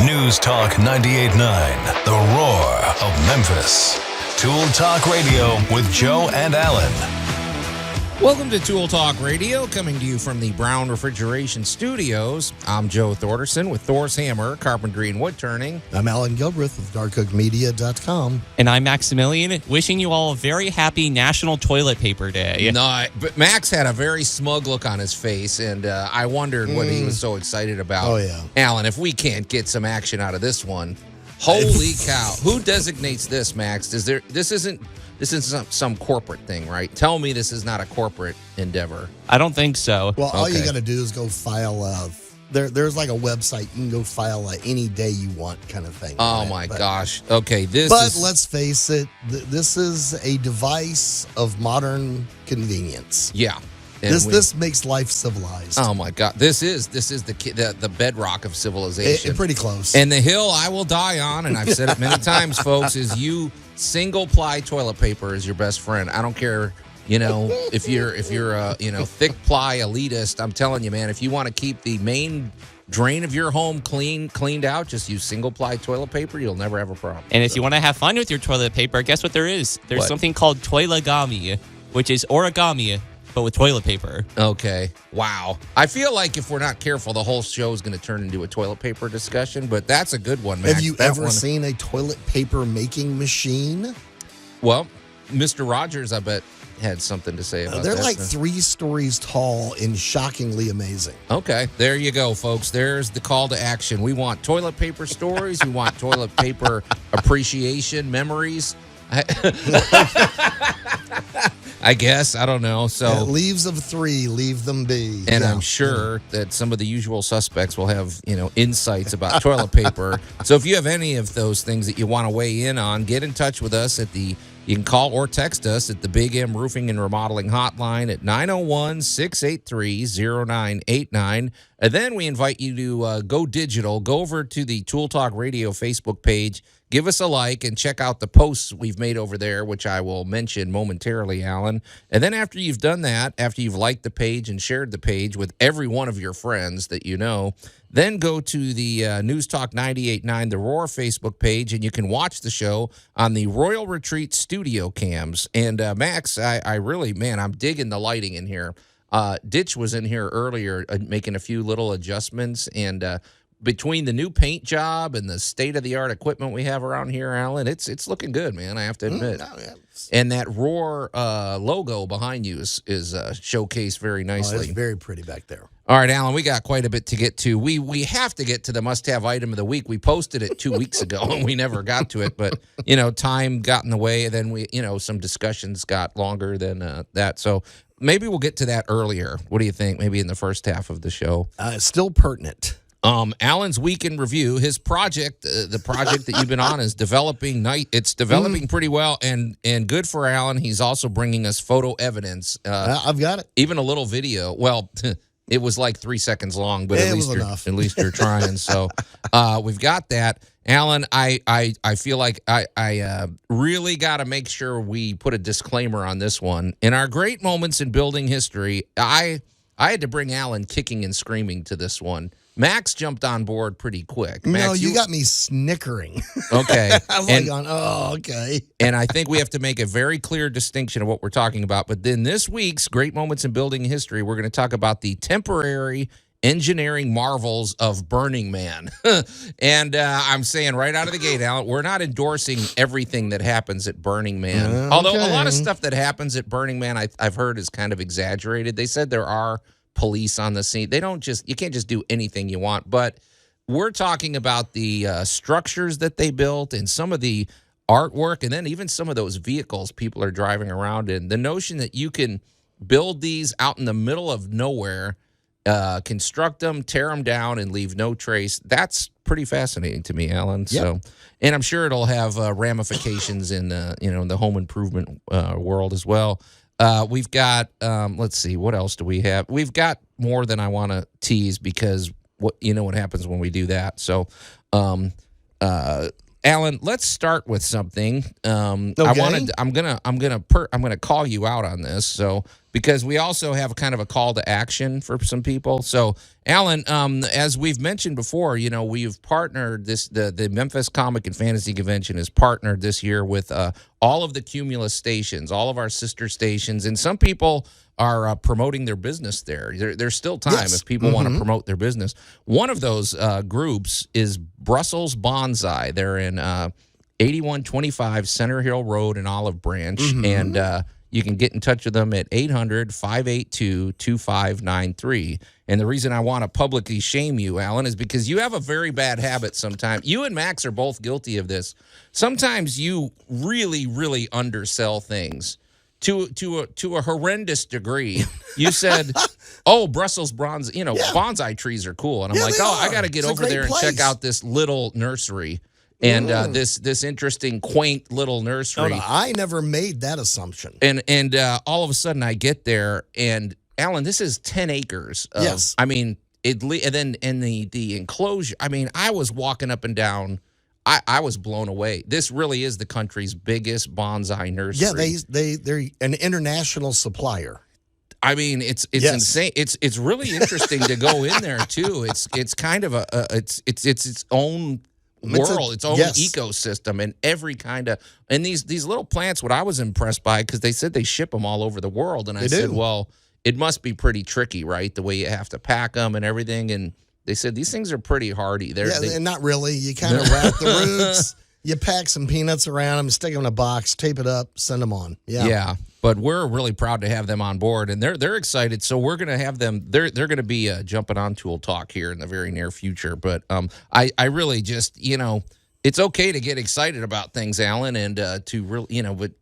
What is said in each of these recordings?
News Talk 98.9, the roar of Memphis. Tool Talk Radio with Joe and Allan. Welcome to Tool Talk Radio, coming to you from the Brown Refrigeration Studios. I'm Joe Thorderson with Thor's Hammer, Carpentry and Wood Turning. I'm Allan Gilbreth with darkcookmedia.com. And I'm Maximilian, wishing you all a very happy National Toilet Paper Day. No, but Max had a very smug look on his face, and I wondered what he was so excited about. Oh, yeah. Allan, if we can't get some action out of this one, holy cow. Who designates this, Max? This isn't some corporate thing, right? Tell me this is not a corporate endeavor. I don't think so. Well, all you got to do is go file there's like a website you can go file any day you want kind of thing. Oh, my gosh. Okay, But let's face it, this is a device of modern convenience. Yeah. This makes life civilized. Oh my God! This is the bedrock of civilization. Pretty close. And the hill I will die on, and I've said it many times, folks, is you single ply toilet paper is your best friend. I don't care, if you're a thick ply elitist. I'm telling you, man, if you want to keep the main drain of your home cleaned out, just use single ply toilet paper. You'll never have a problem. And if you want to have fun with your toilet paper, guess what there is? There's something called toilegami, which is origami, but with toilet paper. Okay. Wow. I feel like if we're not careful, the whole show is going to turn into a toilet paper discussion, but that's a good one, Max. Have you ever seen a toilet paper making machine? Well, Mr. Rogers, I bet, had something to say about that. They're like 3 stories tall and shockingly amazing. Okay. There you go, folks. There's the call to action. We want toilet paper stories. We want toilet paper appreciation, memories. I guess. I don't know. So leaves of 3, leave them be. And I'm sure that some of the usual suspects will have, insights about toilet paper. So if you have any of those things that you want to weigh in on, get in touch with us you can call or text us at the Big M Roofing and Remodeling Hotline at 901-683-0989. And then we invite you to go digital, go over to the Tool Talk Radio Facebook page, give us a like, and check out the posts we've made over there, which I will mention momentarily, Allan. And then after you've done that, after you've liked the page and shared the page with every one of your friends that you know, then go to the News Talk 98.9 The Roar Facebook page, and you can watch the show on the Royal Retreat studio cams. And Max, I really, man, I'm digging the lighting in here. Ditch was in here earlier making a few little adjustments, and between the new paint job and the state-of-the-art equipment we have around here, Allan, it's looking good, man, I have to admit. And that Roar logo behind you is showcased very nicely. It's very pretty back there. All right, Allan, we got quite a bit to get to. We have to get to the must-have item of the week. We posted it 2 weeks ago, and we never got to it. But, time got in the way, and then some discussions got longer than that. So maybe we'll get to that earlier. What do you think? Maybe in the first half of the show. Still pertinent. Allan's week in review, his project, the project that you've been on is developing. It's developing pretty well, and good for Allan. He's also bringing us photo evidence. I've got it. Even a little video. Well, it was like 3 seconds long, but at least you're trying. So we've got that. Allan, I feel like I really got to make sure we put a disclaimer on this one. In our great moments in building history, I had to bring Allan kicking and screaming to this one. Max jumped on board pretty quick. Max, no, you got me snickering. Okay. I was going, okay. And I think we have to make a very clear distinction of what we're talking about. But then this week's Great Moments in Building History, we're going to talk about the temporary engineering marvels of Burning Man. And I'm saying right out of the gate, Allan, we're not endorsing everything that happens at Burning Man. Although a lot of stuff that happens at Burning Man I've heard is kind of exaggerated. They said there are police on the scene. You can't just do anything you want, but we're talking about the structures that they built and some of the artwork, and then even some of those vehicles people are driving around in. The notion that you can build these out in the middle of nowhere, construct them, tear them down, and leave no trace, that's pretty fascinating to me, Allan. Yep. So, and I'm sure it'll have ramifications in the home improvement world as well. We've got, let's see, what else do we have? We've got more than I want to tease because what happens when we do that. So, Allan, let's start with something. Okay. I'm gonna call you out on this. So because we also have kind of a call to action for some people. So, Allan, as we've mentioned before, we've partnered the Memphis Comic and Fantasy Convention is partnered this year with all of the Cumulus stations, all of our sister stations, and some people are promoting their business there. There's still time if people want to promote their business. One of those groups is Brussels Bonsai. They're in 8125 Center Hill Road in Olive Branch, and you can get in touch with them at 800-582-2593. And the reason I want to publicly shame you, Allan, is because you have a very bad habit sometimes. You and Max are both guilty of this. Sometimes you really, really undersell things to a horrendous degree. You said, "Oh, Brussels bonsai trees are cool," and I'm like, "Oh, I got to get over there and check out this little nursery." And this interesting, quaint little nursery. No, I never made that assumption. And all of a sudden, I get there, and Allan, this is 10 acres. Yes. I mean, and then in the enclosure. I mean, I was walking up and down. I was blown away. This really is the country's biggest bonsai nursery. Yeah, they're an international supplier. I mean, it's insane. It's really interesting to go in there too. It's kind of it's its own world, its own ecosystem, and every kind of these little plants. What I was impressed by, because they said they ship them all over the world, and I said, well, it must be pretty tricky, right? The way you have to pack them and everything. And they said these things are pretty hardy. And not really. You kind of wrap the roots. You pack some peanuts around them, stick them in a box, tape it up, send them on. Yeah. But we're really proud to have them on board, and they're excited. So we're going to have them. They're going to be jumping on Tool Talk here in the very near future. But I really just it's okay to get excited about things, Allan, and to really but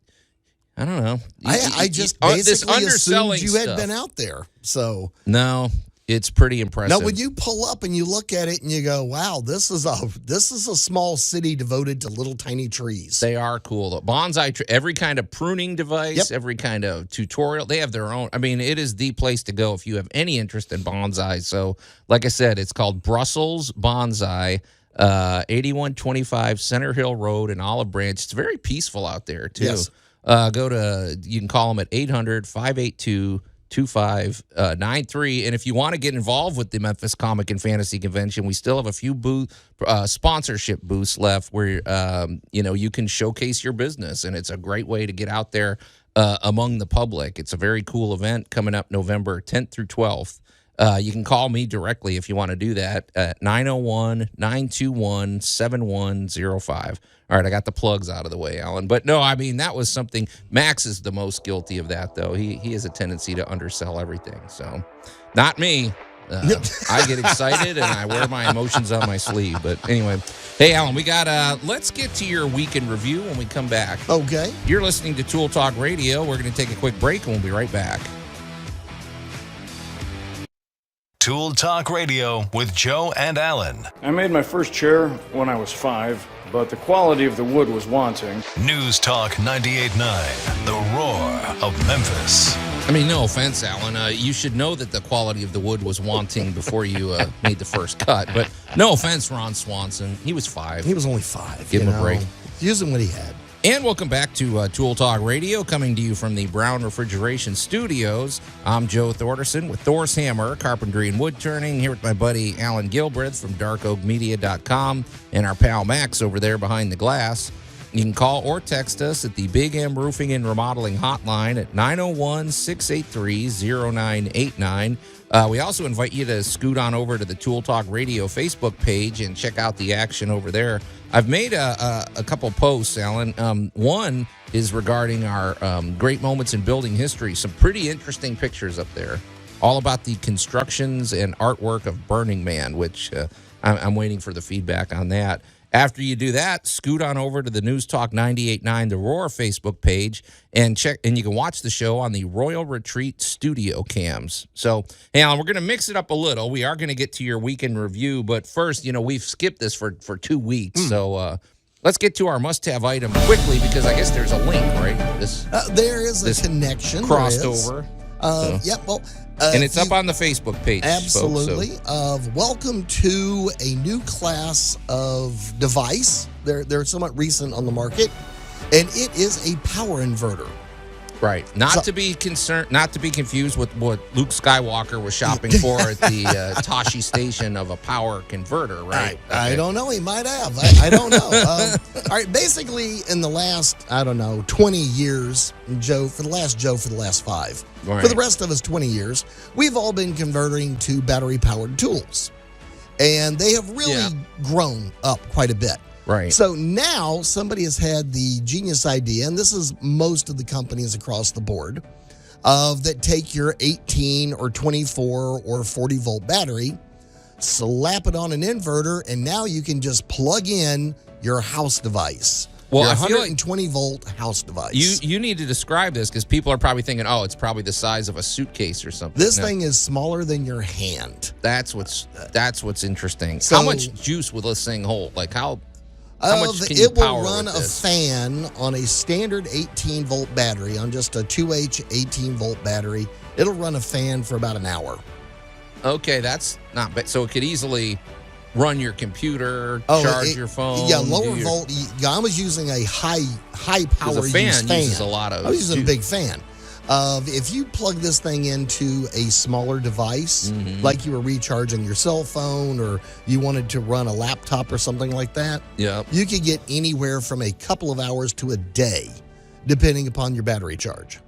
I don't know. I just basically assumed you had been out there. So no. It's pretty impressive. Now, when you pull up and you look at it and you go, "Wow, this is a small city devoted to little tiny trees." They are cool. Bonsai, every kind of pruning device, every kind of tutorial, they have their own. I mean, it is the place to go if you have any interest in bonsai. So, like I said, it's called Brussels Bonsai, 8125 Center Hill Road in Olive Branch. It's very peaceful out there too. Yes. You can call them at 800-582-2593. And if you want to get involved with the Memphis Comic and Fantasy Convention, we still have a few sponsorship booths left where you can showcase your business, and it's a great way to get out there among the public. It's a very cool event coming up November 10th through 12th. You can call me directly if you want to do that at 901-921-7105. All right, I got the plugs out of the way, Allan. But no, I mean, that was something. Max is the most guilty of that, though. He has a tendency to undersell everything. So, not me. I get excited and I wear my emotions on my sleeve. But anyway, hey, Allan, we got let's get to your week in review when we come back. Okay. You're listening to Tool Talk Radio. We're going to take a quick break and we'll be right back. Tool Talk Radio with Joe and Allan. I made my first chair when I was 5, but the quality of the wood was wanting. News Talk 98.9, the roar of Memphis. I mean, no offense, Allan. You should know that the quality of the wood was wanting before you made the first cut. But no offense, Ron Swanson. He was 5. He was only 5. Give him a break. Using what he had. And welcome back to Tool Talk Radio, coming to you from the Brown Refrigeration Studios. I'm Joe Thorderson with Thor's Hammer, Carpentry and Wood Turning, here with my buddy Allan Gilbreth from darkoakmedia.com and our pal Max over there behind the glass. You can call or text us at the Big M Roofing and Remodeling Hotline at 901-683-0989. We also invite you to scoot on over to the Tool Talk Radio Facebook page and check out the action over there. I've made a couple posts, Allan. One is regarding our great moments in building history. Some pretty interesting pictures up there, all about the constructions and artwork of Burning Man, which I'm waiting for the feedback on that. After you do that, scoot on over to the News Talk 98.9 The Roar Facebook page and check, and you can watch the show on the Royal Retreat studio cams. So, hey, Allan, we're going to mix it up a little. We are going to get to your weekend review, but first, we've skipped this for 2 weeks. So, let's get to our must-have item quickly because I guess there's a link, right? There is a connection. Crossed over. Yep. Well, and it's up on the Facebook page. Absolutely. Folks, so. Welcome to a new class of device. They're somewhat recent on the market, and it is a power inverter. Right. Not to be confused with what Luke Skywalker was shopping for at the Tashi station of a power converter, right? I don't know. He might have. I don't know. All right. Basically, in the last, 20 years, for the last 5. Right. For the rest of us, 20 years, we've all been converting to battery-powered tools. And they have really grown up quite a bit. Right. So now somebody has had the genius idea, and this is most of the companies across the board, that take your 18 or 24 or 40 volt battery, slap it on an inverter, and now you can just plug in your house device. Well, your I feel 120 volt house device. You need to describe this because people are probably thinking, oh, it's probably the size of a suitcase or something. This thing is smaller than your hand. That's what's interesting. So- how much juice will this thing hold? Like how much can you it will power run with a this? fan on a standard 18 volt battery, on just a 2H 18 volt battery. It'll run a fan for about an hour. Okay, that's not bad. So it could easily run your computer, Oh, charge your phone. Yeah, lower volt. I was using a high power The fan use fan. uses a lot of I was using a juice. big fan. If you plug this thing into a smaller device, like you were recharging your cell phone or you wanted to run a laptop or something like that, Yep. you could get anywhere from a couple of hours to a day, depending upon your battery charge.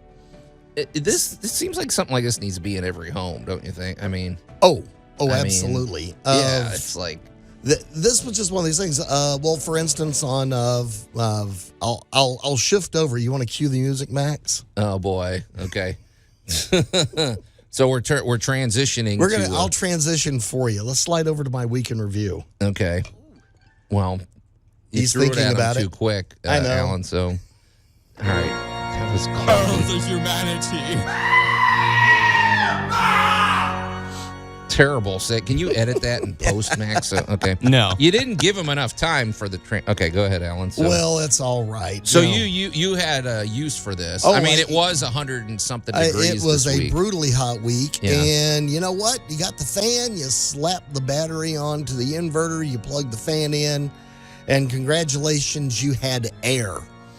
This seems like something like this needs to be in every home, don't you think? I mean, Oh, I mean, absolutely. yeah, it's like This was just one of these things. Well, for instance, on I'll shift over. You want to cue the music, Max? oh boy. Okay. So we're transitioning. I'll transition for you. Let's slide over to my week in review. Okay. Well, you He's threw thinking it at him about too it. quick, I know. Allan. So, all right, that was The humanity. terrible. Can you edit that in post, Max? Okay. No. You didn't give him enough time for the Okay, go ahead, Allan. So, Well, it's all right. so No. you had a use for this. Oh, I mean, it was 100 and something degrees. It was this a week. brutally hot week. Yeah. And you know what? You got the fan, you slap the battery onto the inverter, you plug the fan in, and congratulations, you had air.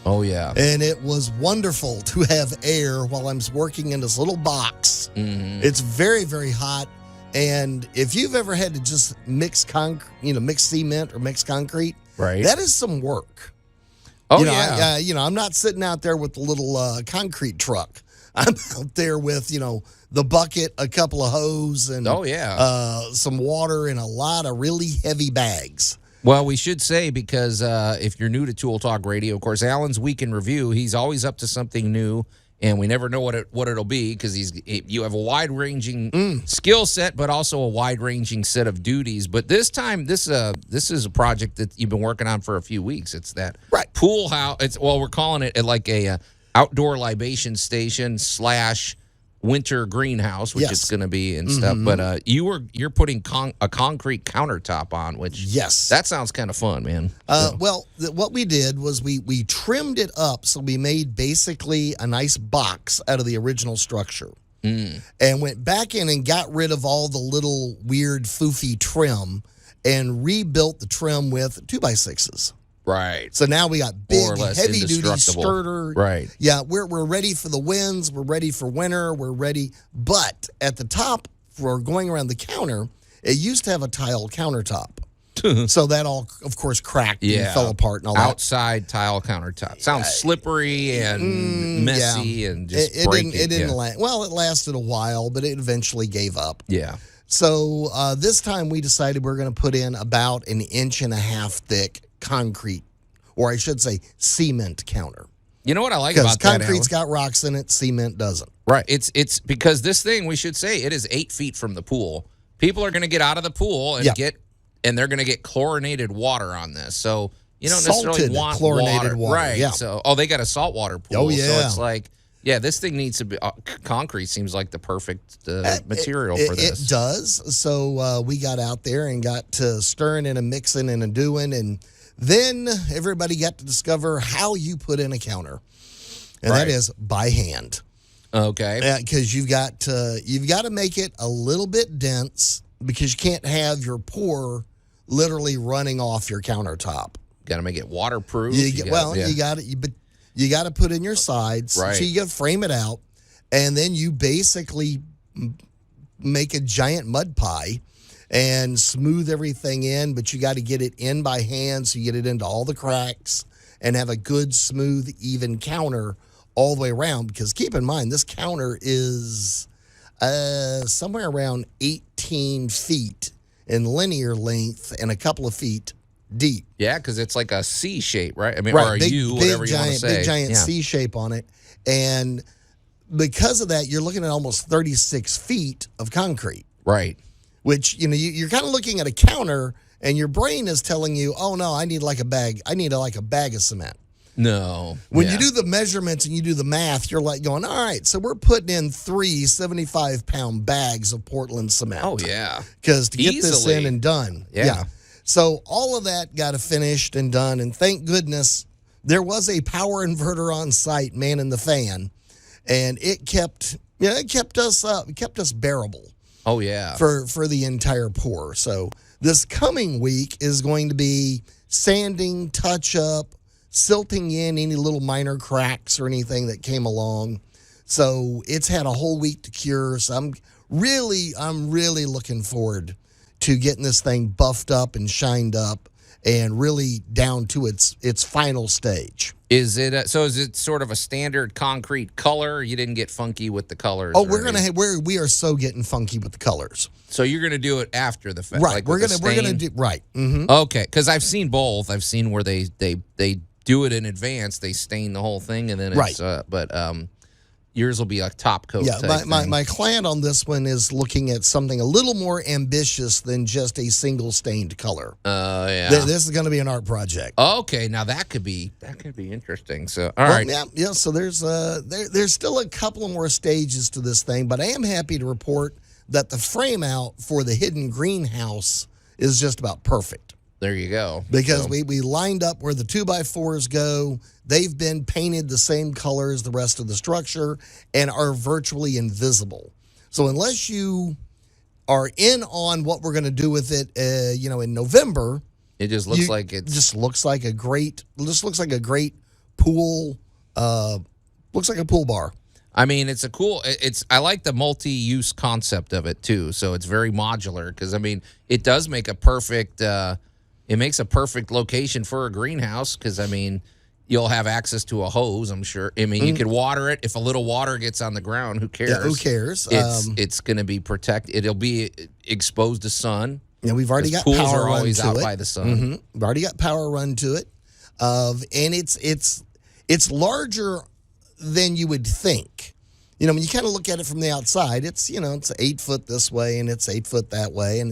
Oh yeah. And it was wonderful to have air while I'm working in this little box. Mhm. It's very, very hot. And if you've ever had to just mix cement or mix concrete, Right. that is some work. Oh yeah. yeah. I'm not sitting out there with the little concrete truck. I'm out there with, the bucket, a couple of hose, and Oh, yeah. some water, and a lot of really heavy bags. Well, we should say, because if you're new to Tool Talk Radio, of course, Allan's Week in Review, he's always up to something new, and we never know what it'll be, because you have a wide-ranging skill set, but also a wide-ranging set of duties. But this time, this is a project that you've been working on for a few weeks. It's that Right. pool house. We're calling it like a outdoor libation station / winter greenhouse, which Yes. it's going to be and stuff. But you're putting a concrete countertop on, which Yes. that sounds kind of fun, man. What we did was we trimmed it up, so we made basically a nice box out of the original structure, and went back in and got rid of all the little weird foofy trim and rebuilt the trim with 2x6s. Right. So now we got More or big, less heavy-duty indestructible. skirter. Right. Yeah, we're ready for the winds. We're ready for winter. We're ready. But at the top, for going around the counter, it used to have a tile countertop. So that all, of course, cracked and fell apart and all that. Outside tile countertop. Sounds slippery and messy and just It breaking. didn't last. Well, it lasted a while, but it eventually gave up. Yeah. So this time we decided we're going to put in about 1.5 inches thick concrete, or I should say cement counter. You know what I like Because about that, concrete's Allan? got rocks in it, cement doesn't. Right. It's because this thing, we should say, it is 8 feet from the pool. People are going to get out of the pool and they're going to get chlorinated water on this. So you don't necessarily Salted want chlorinated water, right? yeah. So they got a saltwater pool. Oh, yeah. So it's like, yeah, this thing needs to be concrete. Seems like the perfect material for this. It does. So we got out there and got to stirring and a mixing and a doing, and then everybody got to discover how you put in a counter, and that is by hand. Okay. Because you've got to make it a little bit dense, because you can't have your pour literally running off your countertop. Got to make it waterproof. You got it. But you got to put in your sides. Right. So you got to frame it out, and then you basically make a giant mud pie and smooth everything in, but you got to get it in by hand so you get it into all the cracks and have a good, smooth, even counter all the way around. Because keep in mind, this counter is somewhere around 18 feet in linear length and a couple of feet deep. Yeah, because it's like a C shape, right? I mean, Right, or a big, U, big whatever you want to giant, say. big giant Yeah. C shape on it. And because of that, you're looking at almost 36 feet of concrete, Right. which, you're kind of looking at a counter and your brain is telling you, oh no, I need like a bag of cement. No. When Yeah. you do the measurements and you do the math, you're like going, all right, so we're putting in 3 75-pound bags of Portland cement. Oh, yeah. Because to get this Easily. in and done. Yeah. So all of that got finished and done. And thank goodness there was a power inverter on site, manning the fan. And it kept us bearable Oh, yeah. for the entire pour. So this coming week is going to be sanding, touch up, silting in any little minor cracks or anything that came along. So it's had a whole week to cure. So I'm really looking forward to getting this thing buffed up and shined up and really down to its final stage. Is it sort of a standard concrete color? You didn't get funky with the colors? Oh, we are so getting funky with the colors. So you're gonna do it after the fact, Right. Like we're with the gonna stain? do right. Mm-hmm. Okay, because I've seen both. I've seen where they do it in advance. They stain the whole thing, and then it's but yours will be a top coat. Yeah, type thing. my client on this one is looking at something a little more ambitious than just a single stained color. Yeah. This is going to be an art project. Okay, now that could be interesting. So all right. Yeah. So there's still a couple of more stages to this thing, but I am happy to report that the frame out for the hidden greenhouse is just about perfect. There you go. Because So- we lined up where the 2x4s go. They've been painted the same color as the rest of the structure and are virtually invisible. So unless you are in on what we're going to do with it, in November, it just looks like it's just looks like a great pool. Looks like a pool bar. I mean, it's I like the multi-use concept of it too. So it's very modular because I mean, it does make a perfect. It makes a perfect location for a greenhouse because I mean, you'll have access to a hose. I'm sure. I mean, you could water it. If a little water gets on the ground, who cares? Yeah, who cares? It's going to be protected. It'll be exposed to sun. Yeah, we've already got Pools power are run always to out it. by the sun. Mm-hmm. We've already got power run to it, and it's larger than you would think. When you kind of look at it from the outside, it's 8 foot this way and it's 8 foot that way,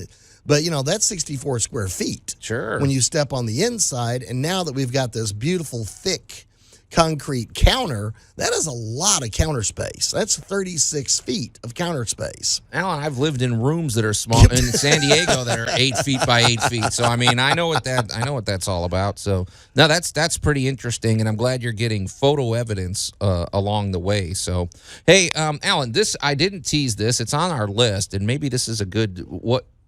but that's 64 square feet. Sure. When you step on the inside, and now that we've got this beautiful thick concrete counter, that is a lot of counter space. That's 36 feet of counter space. Alan, I've lived in rooms that are small in San Diego that are 8 feet by 8 feet. So I mean, I know what that's all about. So no, that's pretty interesting, and I'm glad you're getting photo evidence along the way. So hey, Alan, I didn't tease this. It's on our list, and maybe this is a good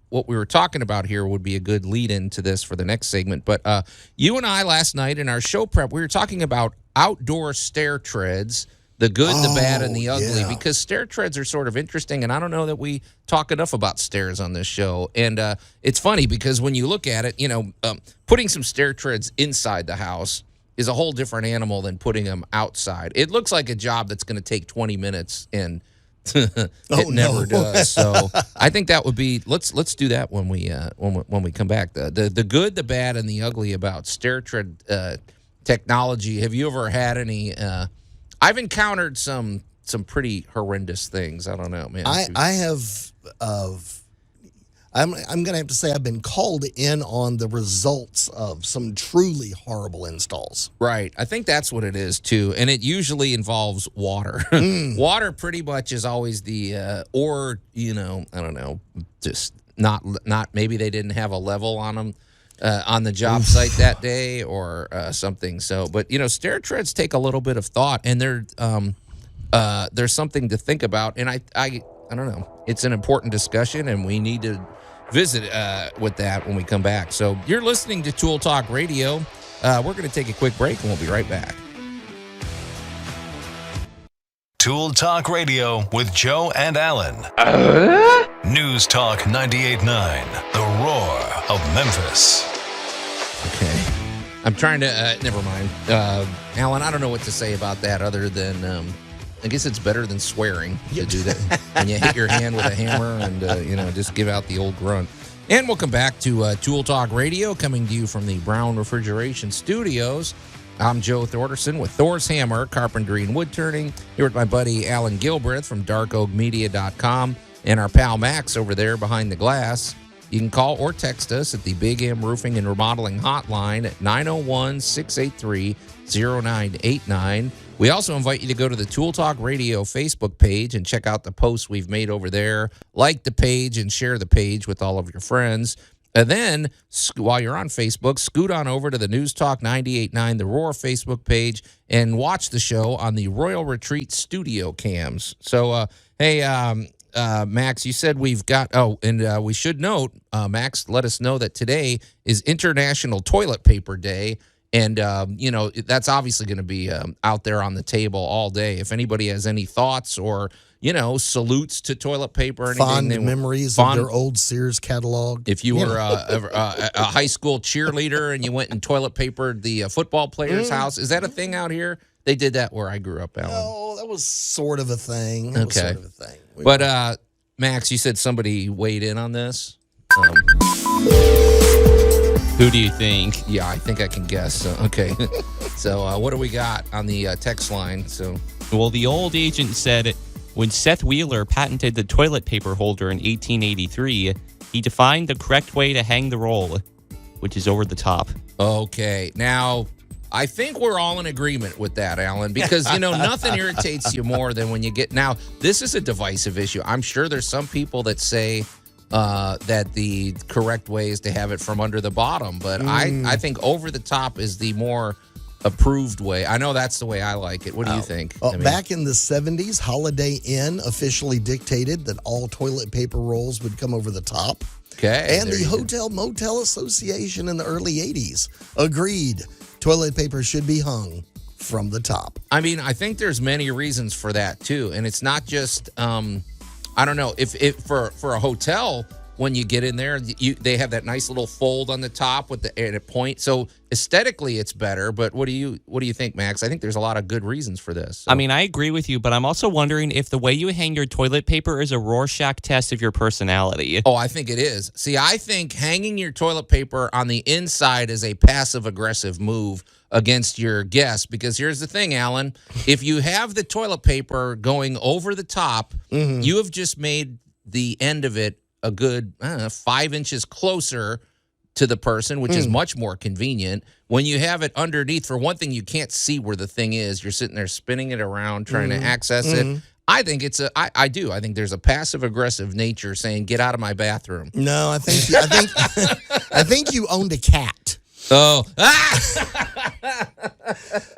what we were talking about here would be a good lead into this for the next segment. But you and I last night in our show prep, we were talking about outdoor stair treads, the good, the bad, and the ugly, yeah. because stair treads are sort of interesting, and I don't know that we talk enough about stairs on this show. And it's funny because when you look at it, putting some stair treads inside the house is a whole different animal than putting them outside. It looks like a job that's going to take 20 minutes, and it never does. So I think that would be let's do that when we come back. The good, the bad, and the ugly about stair tread technology. Have you ever had any? I've encountered some pretty horrendous things. I don't know, man. I have. I'm going to have to say I've been called in on the results of some truly horrible installs. Right. I think that's what it is, too. And it usually involves water. Water pretty much is always I don't know, just not maybe they didn't have a level on them on the job site that day or something. So, but, stair treads take a little bit of thought, and there's something to think about. And I don't know. It's an important discussion, and we need to visit with that when we come back. So you're listening to Tool Talk Radio. We're going to take a quick break, and we'll be right back. Tool Talk Radio with Joe and Allan. News Talk 98.9, the roar of Memphis. Okay. I'm trying to, never mind. Allan, I don't know what to say about that other than, I guess it's better than swearing to do that. When you hit your hand with a hammer and, just give out the old grunt. And welcome back to Tool Talk Radio, coming to you from the Brown Refrigeration Studios. I'm Joe Thorderson with Thor's Hammer, Carpentry and Wood Turning. Here with my buddy Allan Gilbreth from darkoakmedia.com and our pal Max over there behind the glass. You can call or text us at the Big M Roofing and Remodeling Hotline at 901-683-0989. We also invite you to go to the Tool Talk Radio Facebook page and check out the posts we've made over there. Like the page and share the page with all of your friends. And then, while you're on Facebook, scoot on over to the News Talk 98.9 The Roar Facebook page and watch the show on the Royal Retreat studio cams. So, Max, you said we've got, we should note, Max let us know that today is International Toilet Paper Day. And, that's obviously going to be out there on the table all day. If anybody has any thoughts or, salutes to toilet paper or anything. Fond memories of their old Sears catalog. If you were a high school cheerleader and you went and toilet papered the football player's house, is that a thing out here? They did that where I grew up, Allan. No, that was sort of a thing. Okay. But, Max, you said somebody weighed in on this. Who do you think? Yeah, I think I can guess. Okay. So what do we got on the text line? Well, the old agent said when Seth Wheeler patented the toilet paper holder in 1883, he defined the correct way to hang the roll, which is over the top. Okay. Now, I think we're all in agreement with that, Allan, because, nothing irritates you more than when you get... Now, this is a divisive issue. I'm sure there's some people that say that the correct way is to have it from under the bottom, but I think over the top is the more approved way. I know that's the way I like it. What do you think? Back in the 70s, Holiday Inn officially dictated that all toilet paper rolls would come over the top. Okay. And the Hotel Motel Association in the early 80s agreed toilet paper should be hung from the top. I mean, I think there's many reasons for that too, and it's not just I don't know if for a hotel, when you get in there, they have that nice little fold on the top with the point. So aesthetically, it's better. But what do you think, Max? I think there's a lot of good reasons for this. So. I mean, I agree with you, but I'm also wondering if the way you hang your toilet paper is a Rorschach test of your personality. Oh, I think it is. See, I think hanging your toilet paper on the inside is a passive-aggressive move against your guests, because here's the thing, Allan. If you have the toilet paper going over the top, you have just made the end of it a good 5 inches closer to the person, which is much more convenient. When you have it underneath, for one thing, you can't see where the thing is. You're sitting there spinning it around, trying to access it. I think I do. I think there's a passive-aggressive nature saying, get out of my bathroom. No, I think you owned a cat. Oh.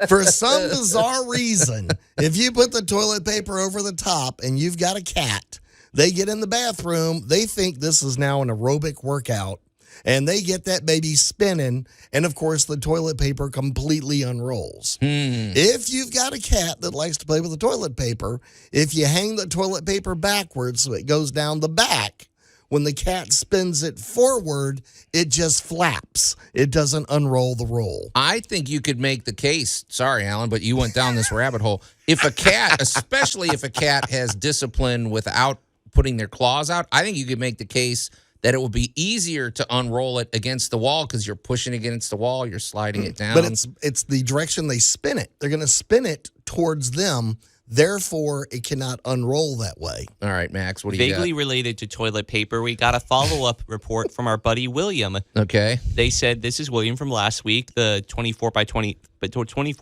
For some bizarre reason, if you put the toilet paper over the top and you've got a cat, they get in the bathroom, they think this is now an aerobic workout, and they get that baby spinning, and of course the toilet paper completely unrolls. If you've got a cat that likes to play with the toilet paper, if you hang the toilet paper backwards so it goes down the back, when the cat spins it forward, it just flaps. It doesn't unroll the roll. I think you could make the case, sorry, Allan, but you went down this rabbit hole. If a cat, especially if a cat has discipline without putting their claws out, I think you could make the case that it will be easier to unroll it against the wall because you're pushing against the wall, you're sliding it down. But it's the direction they spin it. They're going to spin it towards them. Therefore, it cannot unroll that way. All right, Max, what do you got? Vaguely related to toilet paper, we got a follow-up report from our buddy William. Okay. They said, this is William from last week, the 24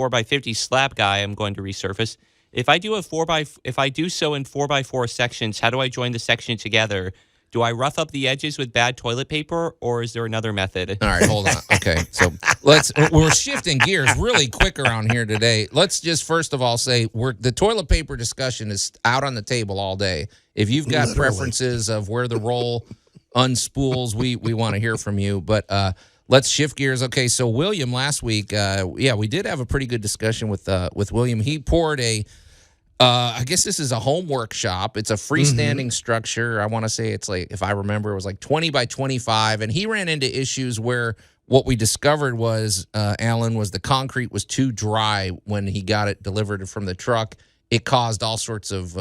by 50 slab guy I'm going to resurface. If I do so in 4x4 sections, how do I join the section together? Do I rough up the edges with bad toilet paper, or is there another method? All right, hold on. Okay, so we're shifting gears really quick around here today. Let's just first of all say the toilet paper discussion is out on the table all day. If you've got preferences of where the roll unspools, we want to hear from you. But let's shift gears. Okay, so William last week, we did have a pretty good discussion with William. He poured a I guess this is a home workshop. It's a freestanding structure. I want to say it's like, if I remember, it was like 20 by 25. And he ran into issues where what we discovered was, Allan, was the concrete was too dry when he got it delivered from the truck. It caused all sorts of,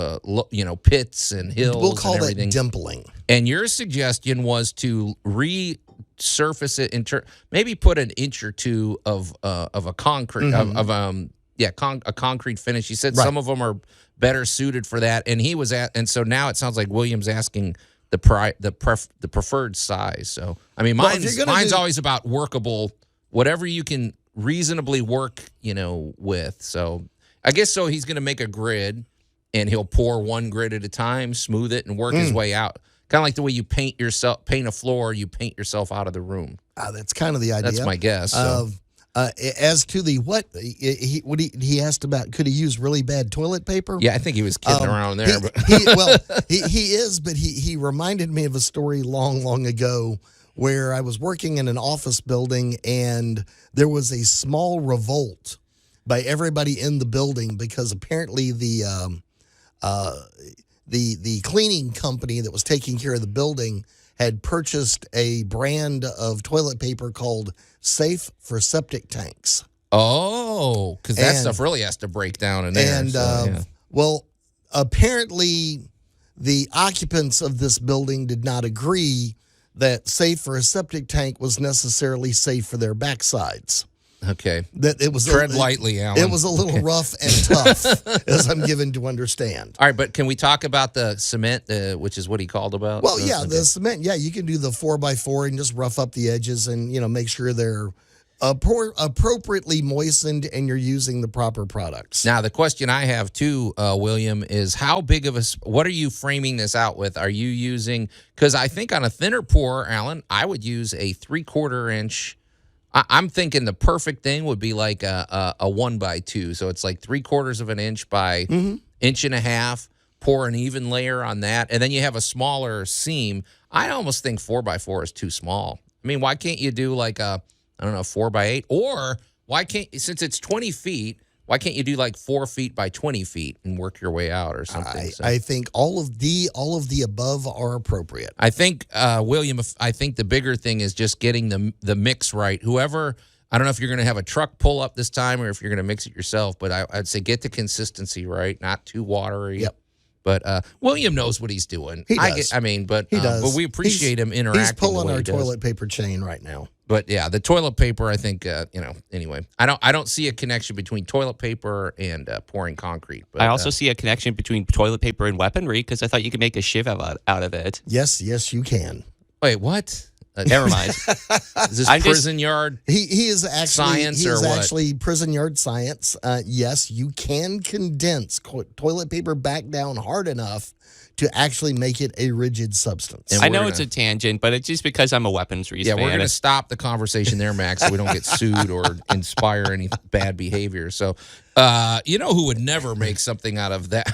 pits and hills. We'll call and that everything. dimpling. And your suggestion was to resurface it, maybe put an inch or two of a concrete a concrete finish. You said some of them are better suited for that, and so now it sounds like William's asking the preferred size. So I mean, mine's always about workable, whatever you can reasonably work, with. So I guess so. He's going to make a grid, and he'll pour one grid at a time, smooth it, and work his way out. Kind of like the way you paint a floor, you paint yourself out of the room. That's kind of the idea. That's my guess. So. As to the what he asked about, could he use really bad toilet paper? Yeah, I think he was kidding around there. He is, but he reminded me of a story long ago where I was working in an office building and there was a small revolt by everybody in the building because apparently the cleaning company that was taking care of the building had purchased a brand of toilet paper called Safe for Septic Tanks. Oh, because that stuff really has to break down in there. And, well, apparently the occupants of this building did not agree that Safe for a Septic Tank was necessarily safe for their backsides. Okay. That it was Tread lightly, Allan. It was a little rough and tough, as I'm given to understand. All right, but can we talk about the cement, which is what he called about? Well, the cement. Yeah, you can do the 4x4 and just rough up the edges and make sure they're appropriately moistened and you're using the proper products. Now, the question I have too, William, is how big of what are you framing this out with? Are you using? Because I think on a thinner pour, Allan, I would use a 3/4 inch. I'm thinking the perfect thing would be like a 1x2. So it's like 3/4 of an inch by inch and a half. Pour an even layer on that. And then you have a smaller seam. I almost think 4x4 is too small. I mean, why can't you do like 4x8? Or why can't, since it's 20 feet, why can't you do like 4 feet by 20 feet and work your way out or something? I think all of the above are appropriate. I think, William, I think the bigger thing is just getting the mix right. Whoever, I don't know if you're going to have a truck pull up this time or if you're going to mix it yourself, but I'd say get the consistency right, not too watery. Yep. But William knows what he's doing. He does. He does. But we appreciate him interacting. He's pulling our he toilet paper chain right now. But yeah, the toilet paper, I think, anyway, I don't see a connection between toilet paper and pouring concrete. But I also see a connection between toilet paper and weaponry because I thought you could make a shiv out of it. Yes, you can. Wait, what? Never mind. Is this prison yard? He is actually science he is or what? actually prison yard science. Yes, you can condense toilet paper back down hard enough to actually make it a rigid substance. And I know it's a tangent, but it's just because I'm a weaponry fan. We're going to stop the conversation there, Max, so we don't get sued or inspire any bad behavior. So, who would never make something out of that,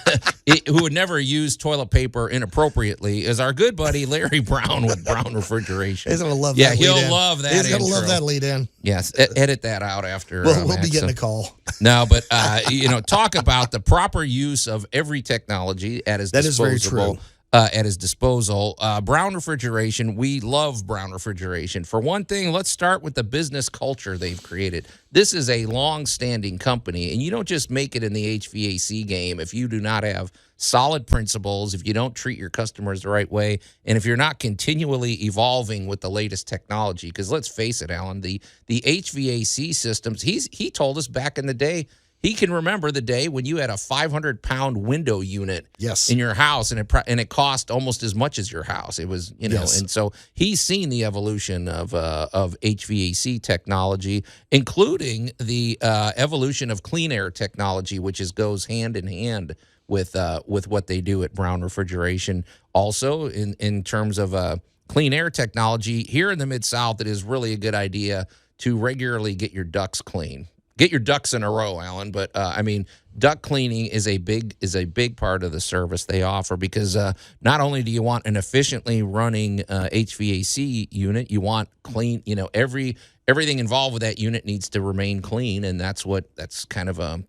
who would never use toilet paper inappropriately is our good buddy Larry Brown with Brown Refrigeration. He's going to love that. that. Yeah, he'll love that. He's going to intro. love that lead in. Yes, edit that out after. We'll be getting a call. No, but talk about the proper use of every technology at his disposal. That is very true. At his disposal. Brown Refrigeration, we love Brown Refrigeration. For one thing, let's start with the business culture they've created. This is a long-standing company, and you don't just make it in the HVAC game if you do not have solid principles, if you don't treat your customers the right way, and if you're not continually evolving with the latest technology. Because let's face it, Allan, the HVAC systems, he told us back in the day, he can remember the day when you had a 500-pound window unit in your house, and it cost almost as much as your house. It was, and so he's seen the evolution of HVAC technology, including the evolution of clean air technology, which goes hand in hand with what they do at Brown Refrigeration. Also, in terms of clean air technology here in the Mid-South, it is really a good idea to regularly get your ducts clean. Get your ducks in a row, Allan. But duct cleaning is a big part of the service they offer because not only do you want an efficiently running HVAC unit, you want clean. Everything involved with that unit needs to remain clean, and that's kind of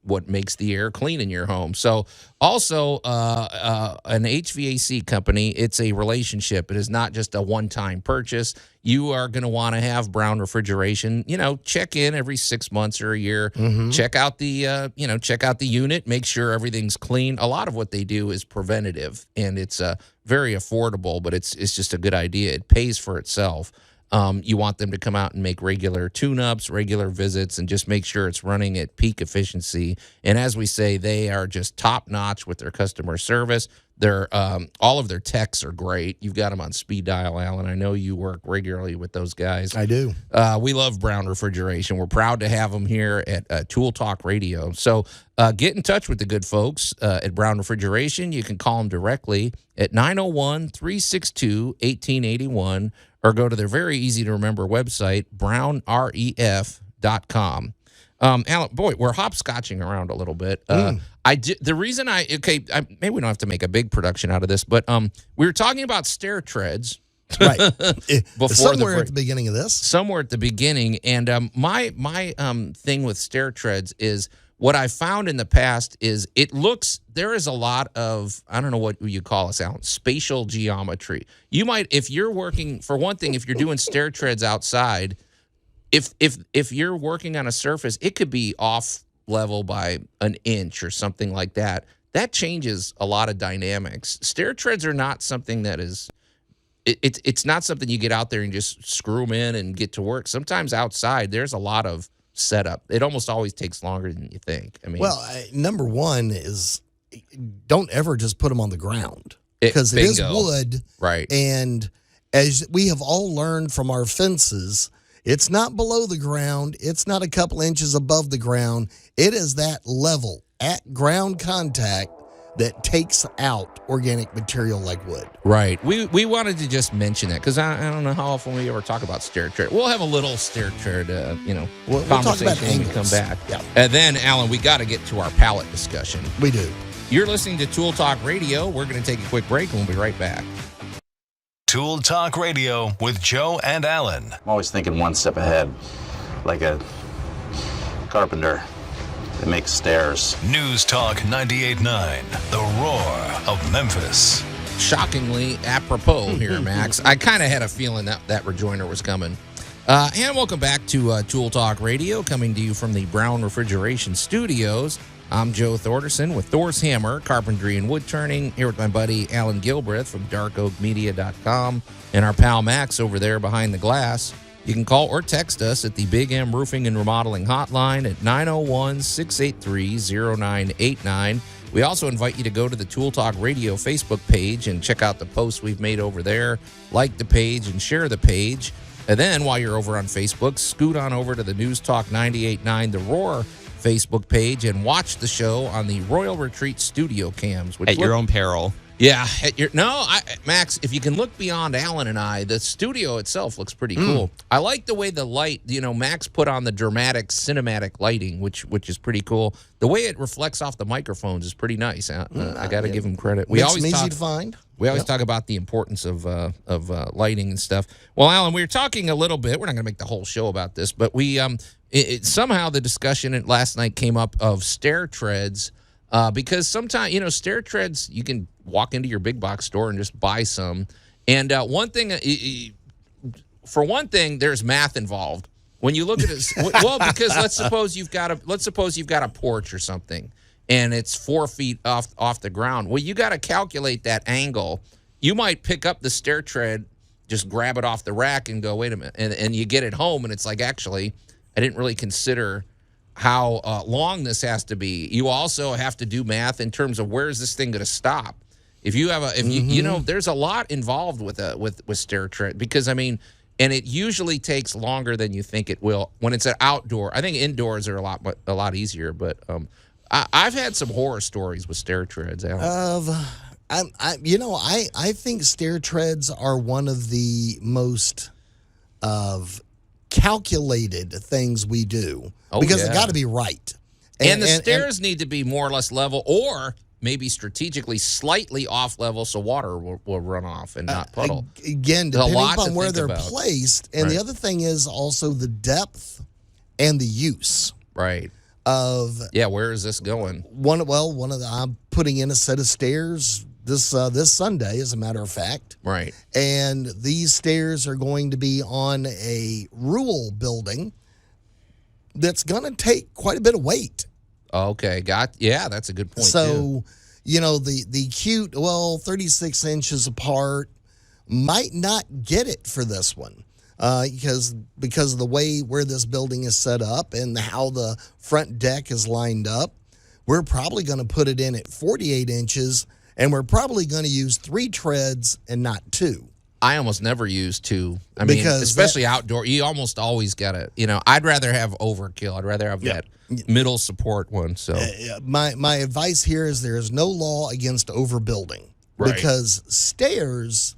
what makes the air clean in your home. So also an HVAC company, it's a relationship. It is not just a one-time purchase. You are going to want to have Brown Refrigeration, check in every 6 months or a year, check out the, check out the unit, make sure everything's clean. A lot of what they do is preventative, and it's very affordable, but it's just a good idea. It pays for itself. You want them to come out and make regular tune-ups, regular visits, and just make sure it's running at peak efficiency. And as we say, they are just top-notch with their customer service. They're all of their techs are great. You've got them on speed dial, Alan. I know you work regularly with those guys. I do. We love Brown Refrigeration. We're proud to have them here at Tool Talk Radio. So get in touch with the good folks at Brown Refrigeration. You can call them directly at 901-362-1881 or go to their very easy-to-remember website, brownref.com. Alan, boy, we're hopscotching around a little bit. The reason maybe we don't have to make a big production out of this, but we were talking about stair treads. Right. Before somewhere at the beginning of this. Somewhere at the beginning. And my thing with stair treads is what I found in the past is there is a lot of, I don't know what you call this, Alan, spatial geometry. You might, if you're working, for one thing, if you're doing stair treads outside, if you're working on a surface, it could be off level by an inch or something like that. That changes a lot of dynamics. Stair treads are not something that is, it's not something you get out there and just screw them in and get to work. Sometimes outside, there's a lot of setup. It almost always takes longer than you think. I mean, well, number one is don't ever just put them on the ground because it is wood. Right. And as we have all learned from our fences, it's not below the ground. It's not a couple inches above the ground. It is that level at ground contact that takes out organic material like wood. Right. We wanted to just mention that because I don't know how often we ever talk about stair tread. We'll have a little stair tread, we'll conversation talk about when we come angles. back. Yeah. And then, Alan, we got to get to our pallet discussion. We do. You're listening to Tool Talk Radio. We're going to take a quick break, and we'll be right back. Tool Talk Radio with Joe and Allan. I'm always thinking one step ahead, like a carpenter that makes stairs. News Talk 98.9, the roar of Memphis. Shockingly apropos here, Max. I kind of had a feeling that rejoinder was coming. And welcome back to Tool Talk Radio, coming to you from the Brown Refrigeration Studios. I'm Joe Thorderson with Thor's Hammer, Carpentry and Wood Turning, here with my buddy Allan Gilbreth from darkoakmedia.com and our pal Max over there behind the glass. You can call or text us at the Big M Roofing and Remodeling Hotline at 901-683-0989. We also invite you to go to the Tool Talk Radio Facebook page and check out the posts we've made over there, like the page and share the page. And then while you're over on Facebook, scoot on over to the News Talk 98.9 The Roar Facebook page and watch the show on the Royal Retreat studio cams. At your own peril. Yeah. Max, if you can look beyond Allan and I, the studio itself looks pretty cool. I like the way the light, Max put on the dramatic cinematic lighting, which is pretty cool. The way it reflects off the microphones is pretty nice. I got to give him credit. Makes them easy to find. We always talk about the importance of lighting and stuff. Well, Allan, we were talking a little bit. We're not going to make the whole show about this, but we somehow the discussion last night came up of stair treads because sometimes stair treads you can walk into your big box store and just buy some. And for one thing, there's math involved when you look at it. Well, because let's suppose you've got a porch or something. And it's 4 feet off the ground. Well, you got to calculate that angle. You might pick up the stair tread, just grab it off the rack and go, wait a minute. And you get it home, and it's like, actually, I didn't really consider how long this has to be. You also have to do math in terms of where is this thing going to stop. If you have there's a lot involved with stair tread because, and it usually takes longer than you think it will when it's an outdoor. I think indoors are a lot easier, but I've had some horror stories with stair treads, Allan. I think stair treads are one of the most calculated things we do because it's got to be right. And the stairs need to be more or less level or maybe strategically slightly off level so water will run off and not puddle. Again, depending upon where they're placed. And right. The other thing is also the depth and the use. Right. Where is this going? I'm putting in a set of stairs this Sunday, as a matter of fact. Right. And these stairs are going to be on a rural building that's going to take quite a bit of weight. Okay, that's a good point. So, the cute, 36 inches apart might not get it for this one. Because of the way where this building is set up and how the front deck is lined up, we're probably going to put it in at 48 inches, and we're probably going to use 3 treads and not 2. I almost never use 2. I mean, especially outdoor, you almost always got to, I'd rather have overkill. I'd rather have that middle support one. So my advice here is there is no law against overbuilding, because stairs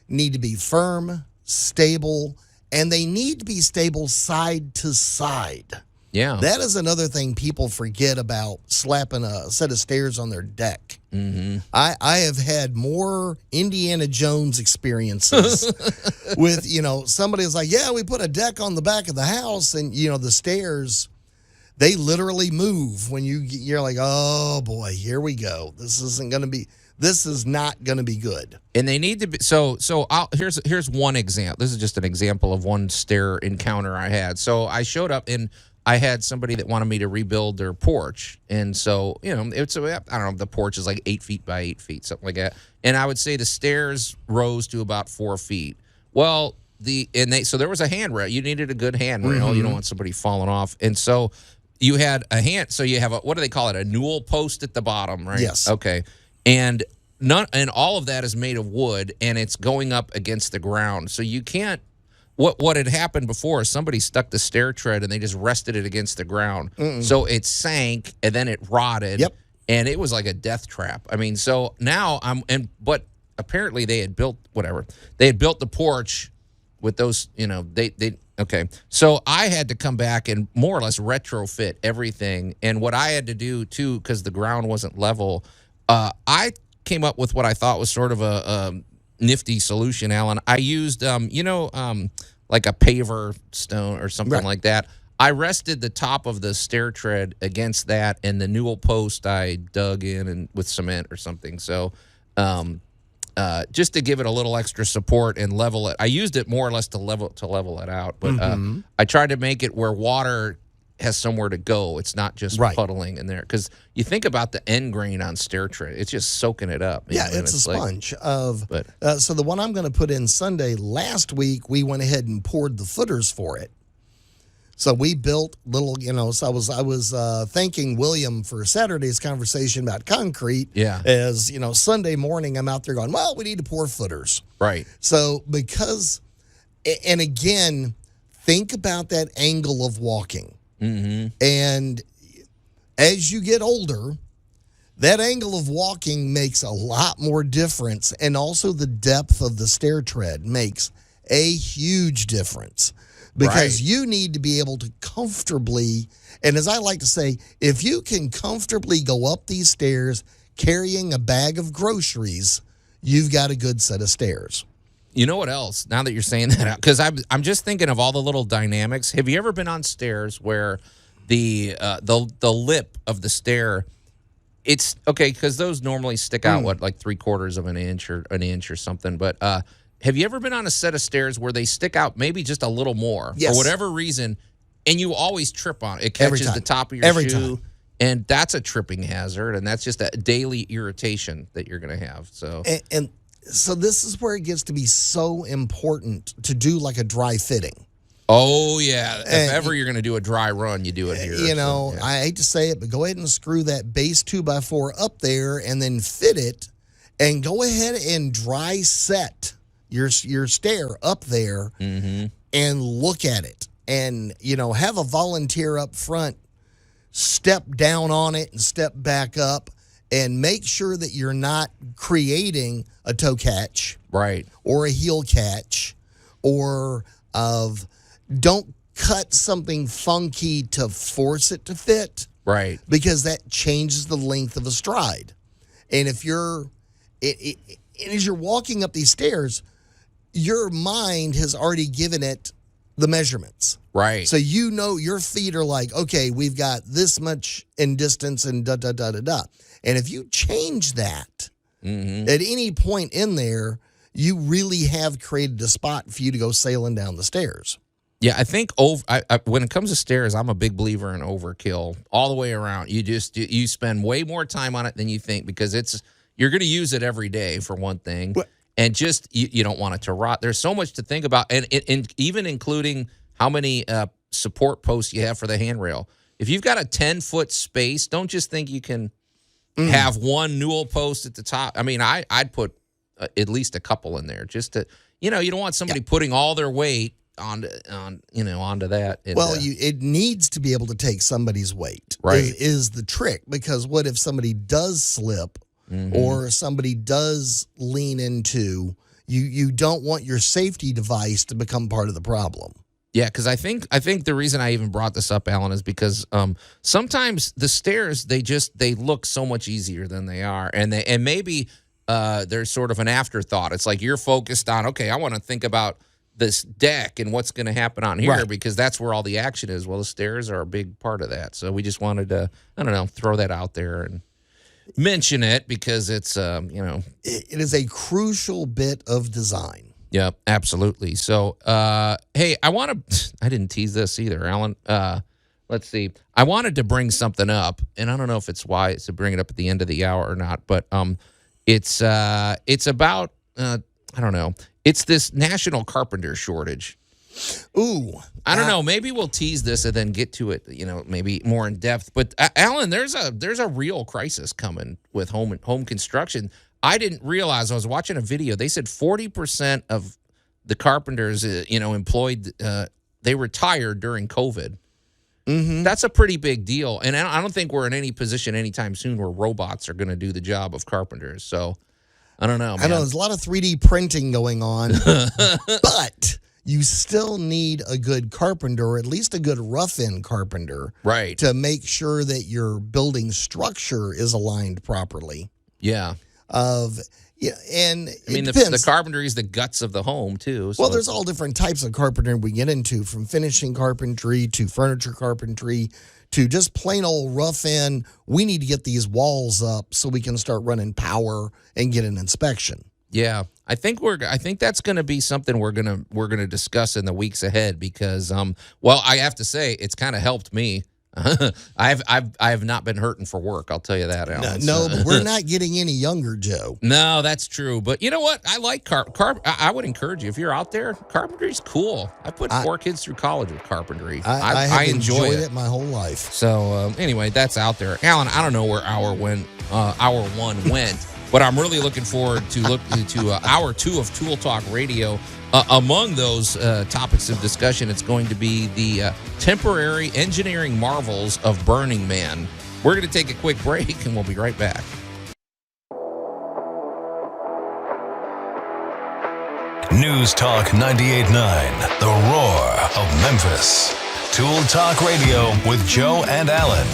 need to be firm, stable, and they need to be stable side to side. Yeah. That is another thing people forget about slapping a set of stairs on their deck. Mm-hmm. I have had more Indiana Jones experiences with, somebody's like, yeah, we put a deck on the back of the house, and, the stairs, they literally move when you're like, oh boy, here we go. This is not going to be good. And they need to be here's one example. This is just an example of one stair encounter I had. So I showed up and I had somebody that wanted me to rebuild their porch. And so, I don't know, the porch is like 8 feet by 8 feet, something like that. And I would say the stairs rose to about 4 feet. Well, so there was a handrail. You needed a good handrail. Mm-hmm. You don't want somebody falling off. And so you had so you have what do they call it? A newel post at the bottom, right? Yes. Okay. And all of that is made of wood, and it's going up against the ground. So you can't. What had happened before is somebody stuck the stair tread and they just rested it against the ground. So it sank and then it rotted. Yep. And it was like a death trap. I mean, so now but apparently they had built They had built the porch with those, okay. So I had to come back and more or less retrofit everything. And what I had to do too, because the ground wasn't level, I came up with what I thought was sort of a nifty solution, Alan. I used, like a paver stone or something like that. I rested the top of the stair tread against that, and the newel post I dug in and with cement or something. So, just to give it a little extra support and level it. I used it more or less to level it out, but I tried to make it where water has somewhere to go. It's not just puddling in there, because you think about the end grain on stair tread, it's just soaking it up. Yeah, it's a sponge so the one I'm going to put in Sunday, last week we went ahead and poured the footers for it. So we built little, so I was thanking William for Saturday's conversation about concrete. Yeah. As, Sunday morning I'm out there going, well, we need to pour footers. Right. So and again, think about that angle of walking. Mm-hmm. And as you get older, that angle of walking makes a lot more difference. And also the depth of the stair tread makes a huge difference, because you need to be able to comfortably, and as I like to say, if you can comfortably go up these stairs carrying a bag of groceries, you've got a good set of stairs. You know what else? Now that you're saying that, because I'm just thinking of all the little dynamics. Have you ever been on stairs where the lip of the stair, it's okay, because those normally stick out like 3/4 of an inch or an inch or something. But have you ever been on a set of stairs where they stick out maybe just a little more for whatever reason, and you always trip on it? It catches the top of your shoe. And that's a tripping hazard, and that's just a daily irritation that you're going to have. So So this is where it gets to be so important to do like a dry fitting. Oh, yeah. If ever you're going to do a dry run, you do it here. I hate to say it, but go ahead and screw that base 2x4 up there and then fit it, and go ahead and dry set your stair up there and look at it. And, have a volunteer up front step down on it and step back up, and make sure that you're not creating a toe catch, or a heel catch, or don't cut something funky to force it to fit, because that changes the length of a stride. And if as you're walking up these stairs, your mind has already given it the measurements. Right. So you know your feet are like, okay, we've got this much in distance and da da da da da. And if you change that at any point in there, you really have created a spot for you to go sailing down the stairs. Yeah, I think when it comes to stairs, I'm a big believer in overkill all the way around. You spend way more time on it than you think because you're going to use it every day for one thing, and just you don't want it to rot. There's so much to think about, and even including how many support posts you have for the handrail. If you've got a 10-foot space, don't just think you can have one newel post at the top. I mean, I'd put at least a couple in there just to, you don't want somebody putting all their weight onto that. And, it needs to be able to take somebody's weight. Right. Is the trick, because what if somebody does slip or somebody does lean into, you don't want your safety device to become part of the problem. Yeah, because I think the reason I even brought this up, Allan, is because sometimes the stairs they look so much easier than they are, and maybe there's sort of an afterthought. It's like you're focused on, okay, I want to think about this deck and what's going to happen on here because that's where all the action is. Well, the stairs are a big part of that, so we just wanted to, throw that out there and mention it because it's it is a crucial bit of design. Yeah, absolutely. So, hey, I didn't tease this either, Allan. Let's see. I wanted to bring something up, and I don't know if it's wise to bring it up at the end of the hour or not, but it's about, I don't know. It's this national carpenter shortage. Ooh. I don't know. Maybe we'll tease this and then get to it, maybe more in depth. But, Allan, there's a real crisis coming with home construction. I didn't realize. I was watching a video. They said 40% of the carpenters, employed, they retired during COVID. That's a pretty big deal. And I don't think we're in any position anytime soon where robots are going to do the job of carpenters. So I don't know, man. I know there's a lot of 3D printing going on, but you still need a good carpenter, or at least a good rough-in carpenter, right, to make sure that your building structure is aligned properly. Yeah. And I mean, the carpentry is the guts of the home too. So. Well, there's all different types of carpentry we get into, from finishing carpentry to furniture carpentry to just plain old rough in. We need to get these walls up so we can start running power and get an inspection. Yeah, I think that's going to be something we're gonna discuss in the weeks ahead because I have to say it's kind of helped me. I have not been hurting for work. I'll tell you that, Allan. No, but we're not getting any younger, Joe. No, that's true. But you know what? I like I would encourage you, if you're out there, carpentry's cool. I put 4 kids through college with carpentry. I have enjoyed it my whole life. So anyway, that's out there, Allan. I don't know where hour 1 went, but I'm really looking forward to hour 2 of Tool Talk Radio. Among those topics of discussion, it's going to be the temporary engineering marvels of Burning Man. We're going to take a quick break, and we'll be right back. News Talk 98.9, the roar of Memphis. Tool Talk Radio with Joe and Allan.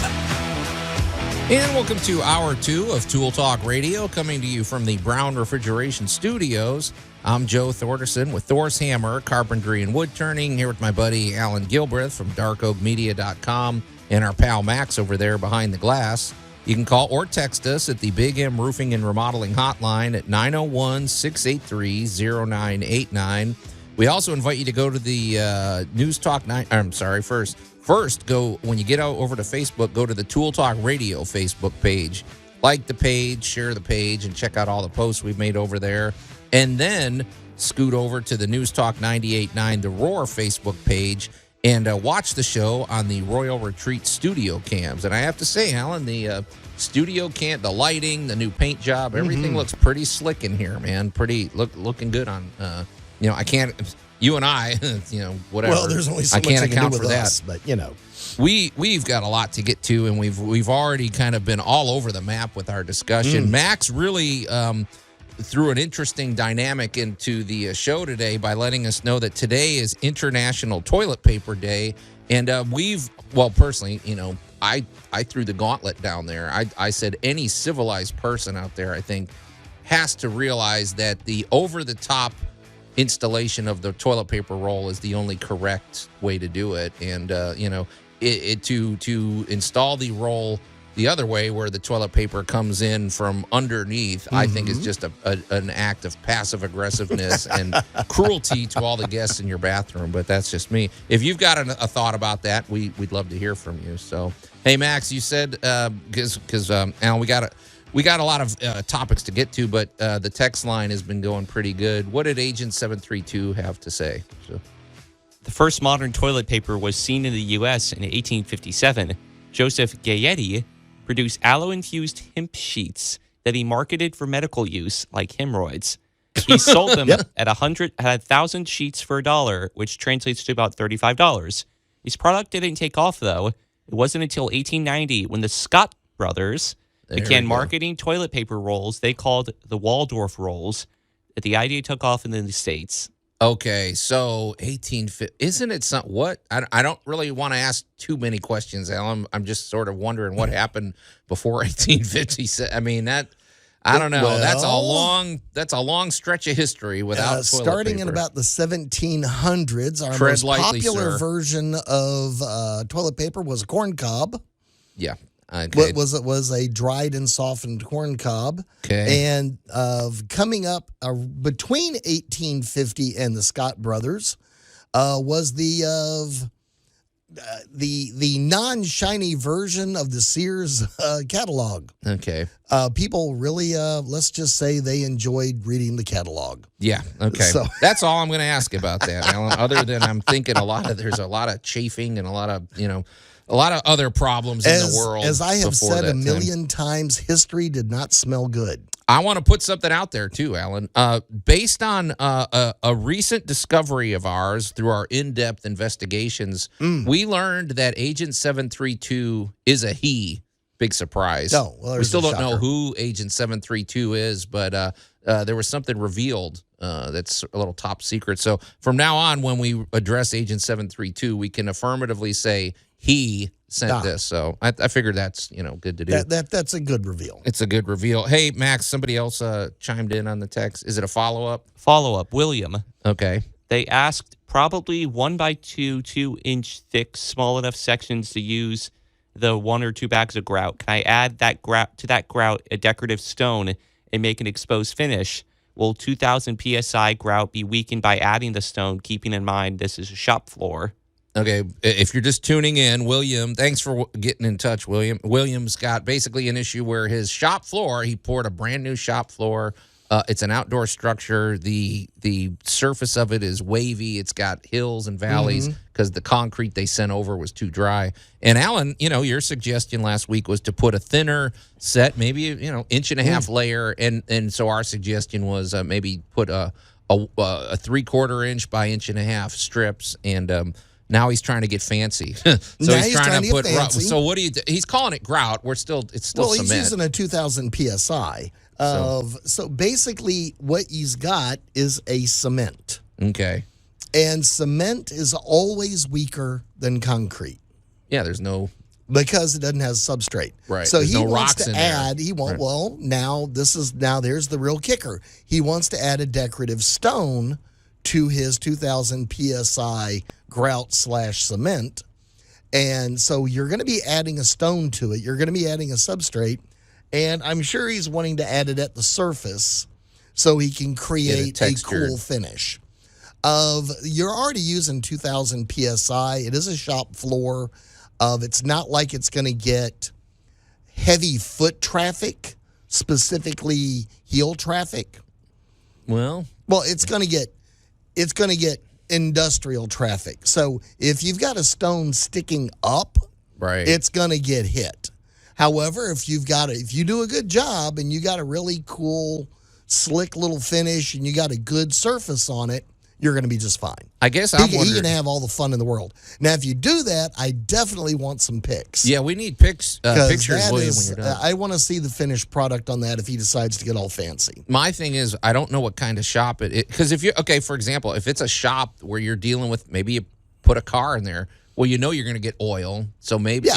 And welcome to hour 2 of Tool Talk Radio, coming to you from the Brown Refrigeration Studios. I'm Joe Thorderson with Thor's Hammer, Carpentry and Wood Turning, here with my buddy Allan Gilbreth from darkoakmedia.com and our pal Max over there behind the glass. You can call or text us at the Big M Roofing and Remodeling Hotline at 901-683-0989. We also invite you to go to the News Talk 9. First, go when you get over to Facebook, go to the Tool Talk Radio Facebook page. Like the page, share the page, and check out all the posts we've made over there. And then scoot over to the News Talk 98.9 The Roar Facebook page and watch the show on the Royal Retreat studio cams. And I have to say, Allan, the studio cam, the lighting, the new paint job, everything looks pretty slick in here, man. Pretty looking good on. I can't. You and I, whatever. Well, there's only so much can't I can account do for with that. us, but we've got a lot to get to, and we've already kind of been all over the map with our discussion. Max really threw an interesting dynamic into the show today by letting us know that today is International Toilet Paper Day, and personally, I threw the gauntlet down there. I said any civilized person out there, I think, has to realize that the over-the-top installation of the toilet paper roll is the only correct way to do it. And, to install the roll the other way where the toilet paper comes in from underneath, I think is just an act of passive aggressiveness and cruelty to all the guests in your bathroom. But that's just me. If you've got a thought about that, we'd love to hear from you. So, hey, Max, you said, because Alan, we got a lot of topics to get to, but the text line has been going pretty good. What did Agent 732 have to say? So. The first modern toilet paper was seen in the U.S. in 1857. Joseph Gayetti produced aloe-infused hemp sheets that he marketed for medical use, like hemorrhoids. He sold them at 1,000 sheets for $1, which translates to about $35. His product didn't take off, though. It wasn't until 1890 when the Scott brothers began marketing toilet paper rolls they called the Waldorf rolls that the idea took off in the States. Okay, so 1850, isn't it something? What? I don't really want to ask too many questions, Alan. I'm just sort of wondering what happened before 1850. I mean, I don't know. Well, that's a long stretch of history without toilet starting paper. in about the 1700s. Our Tread most lightly, popular sir. version of toilet paper was a corn cob. Yeah. Okay. It was a dried and softened corn cob. Okay. And coming up between 1850 and the Scott brothers was the non-shiny version of the Sears catalog. Okay. People really, let's just say they enjoyed reading the catalog. Yeah. Okay. So- That's all I'm going to ask about that, Alan. Other than I'm thinking there's a lot of chafing and a lot of other problems in the world. As I have before said that a million times, history did not smell good. I want to put something out there too, Alan. Based on a recent discovery of ours through our in-depth investigations, we learned that Agent 732 is a he. Big surprise. No, well, we still there's don't a know shocker. who Agent 732 is, but there was something revealed that's a little top secret. So from now on, when we address Agent 732, we can affirmatively say he sent this. So I figured that's good to do. That's a good reveal. It's a good reveal. Hey, Max, somebody else chimed in on the text. Is it a follow-up? Follow-up, William. Okay. They asked probably 1x2, 2-inch thick, small enough sections to use the 1 or 2 bags of grout. Can I add that grout to that grout a decorative stone and make an exposed finish? Will 2,000 psi grout be weakened by adding the stone, keeping in mind this is a shop floor? Okay, if you're just tuning in, William, thanks for getting in touch, William. William's got basically an issue where his shop floor, he poured a brand new shop floor. It's an outdoor structure. The surface of it is wavy. It's got hills and valleys because the concrete they sent over was too dry. And Alan, your suggestion last week was to put a thinner set, maybe inch and a half layer, and so our suggestion was maybe put a 3/4 inch by inch and a half strips. And now he's trying to get fancy. So Now he's trying to get put. fancy. So what do you? He's calling it grout. It's still Well, cement. he's using a 2,000 psi. So basically, what he's got is a cement, Okay. and cement is always weaker than concrete Yeah, there's no. because it doesn't have substrate. Right. So There's he no wants rocks to in there. add. He wants. Right. Well, now there's the real kicker. He wants to add a decorative stone to his 2,000 psi grout/cement, and so you're going to be adding a stone to it. You're going to be adding a substrate. And I'm sure he's wanting to add it at the surface so he can create a textured. cool finish. You're already using 2,000 psi. It is a shop floor. It's not like it's going to get heavy foot traffic, specifically heel traffic. Well, It's going to get industrial traffic. So if you've got a stone sticking up, right. it's going to get hit. However, if you do a good job and you got a really cool, slick little finish and you got a good surface on it, you're going to be just fine. I guess He can have all the fun in the world. Now, if you do that, I definitely want some pics. Yeah, we need pictures, 'Cause that William, is- when you're done. I want to see the finished product on that if he decides to get all fancy. My thing is, I don't know what kind of shop because for example, if it's a shop where you're dealing with, maybe you put a car in there, well, you're going to get oil. So maybe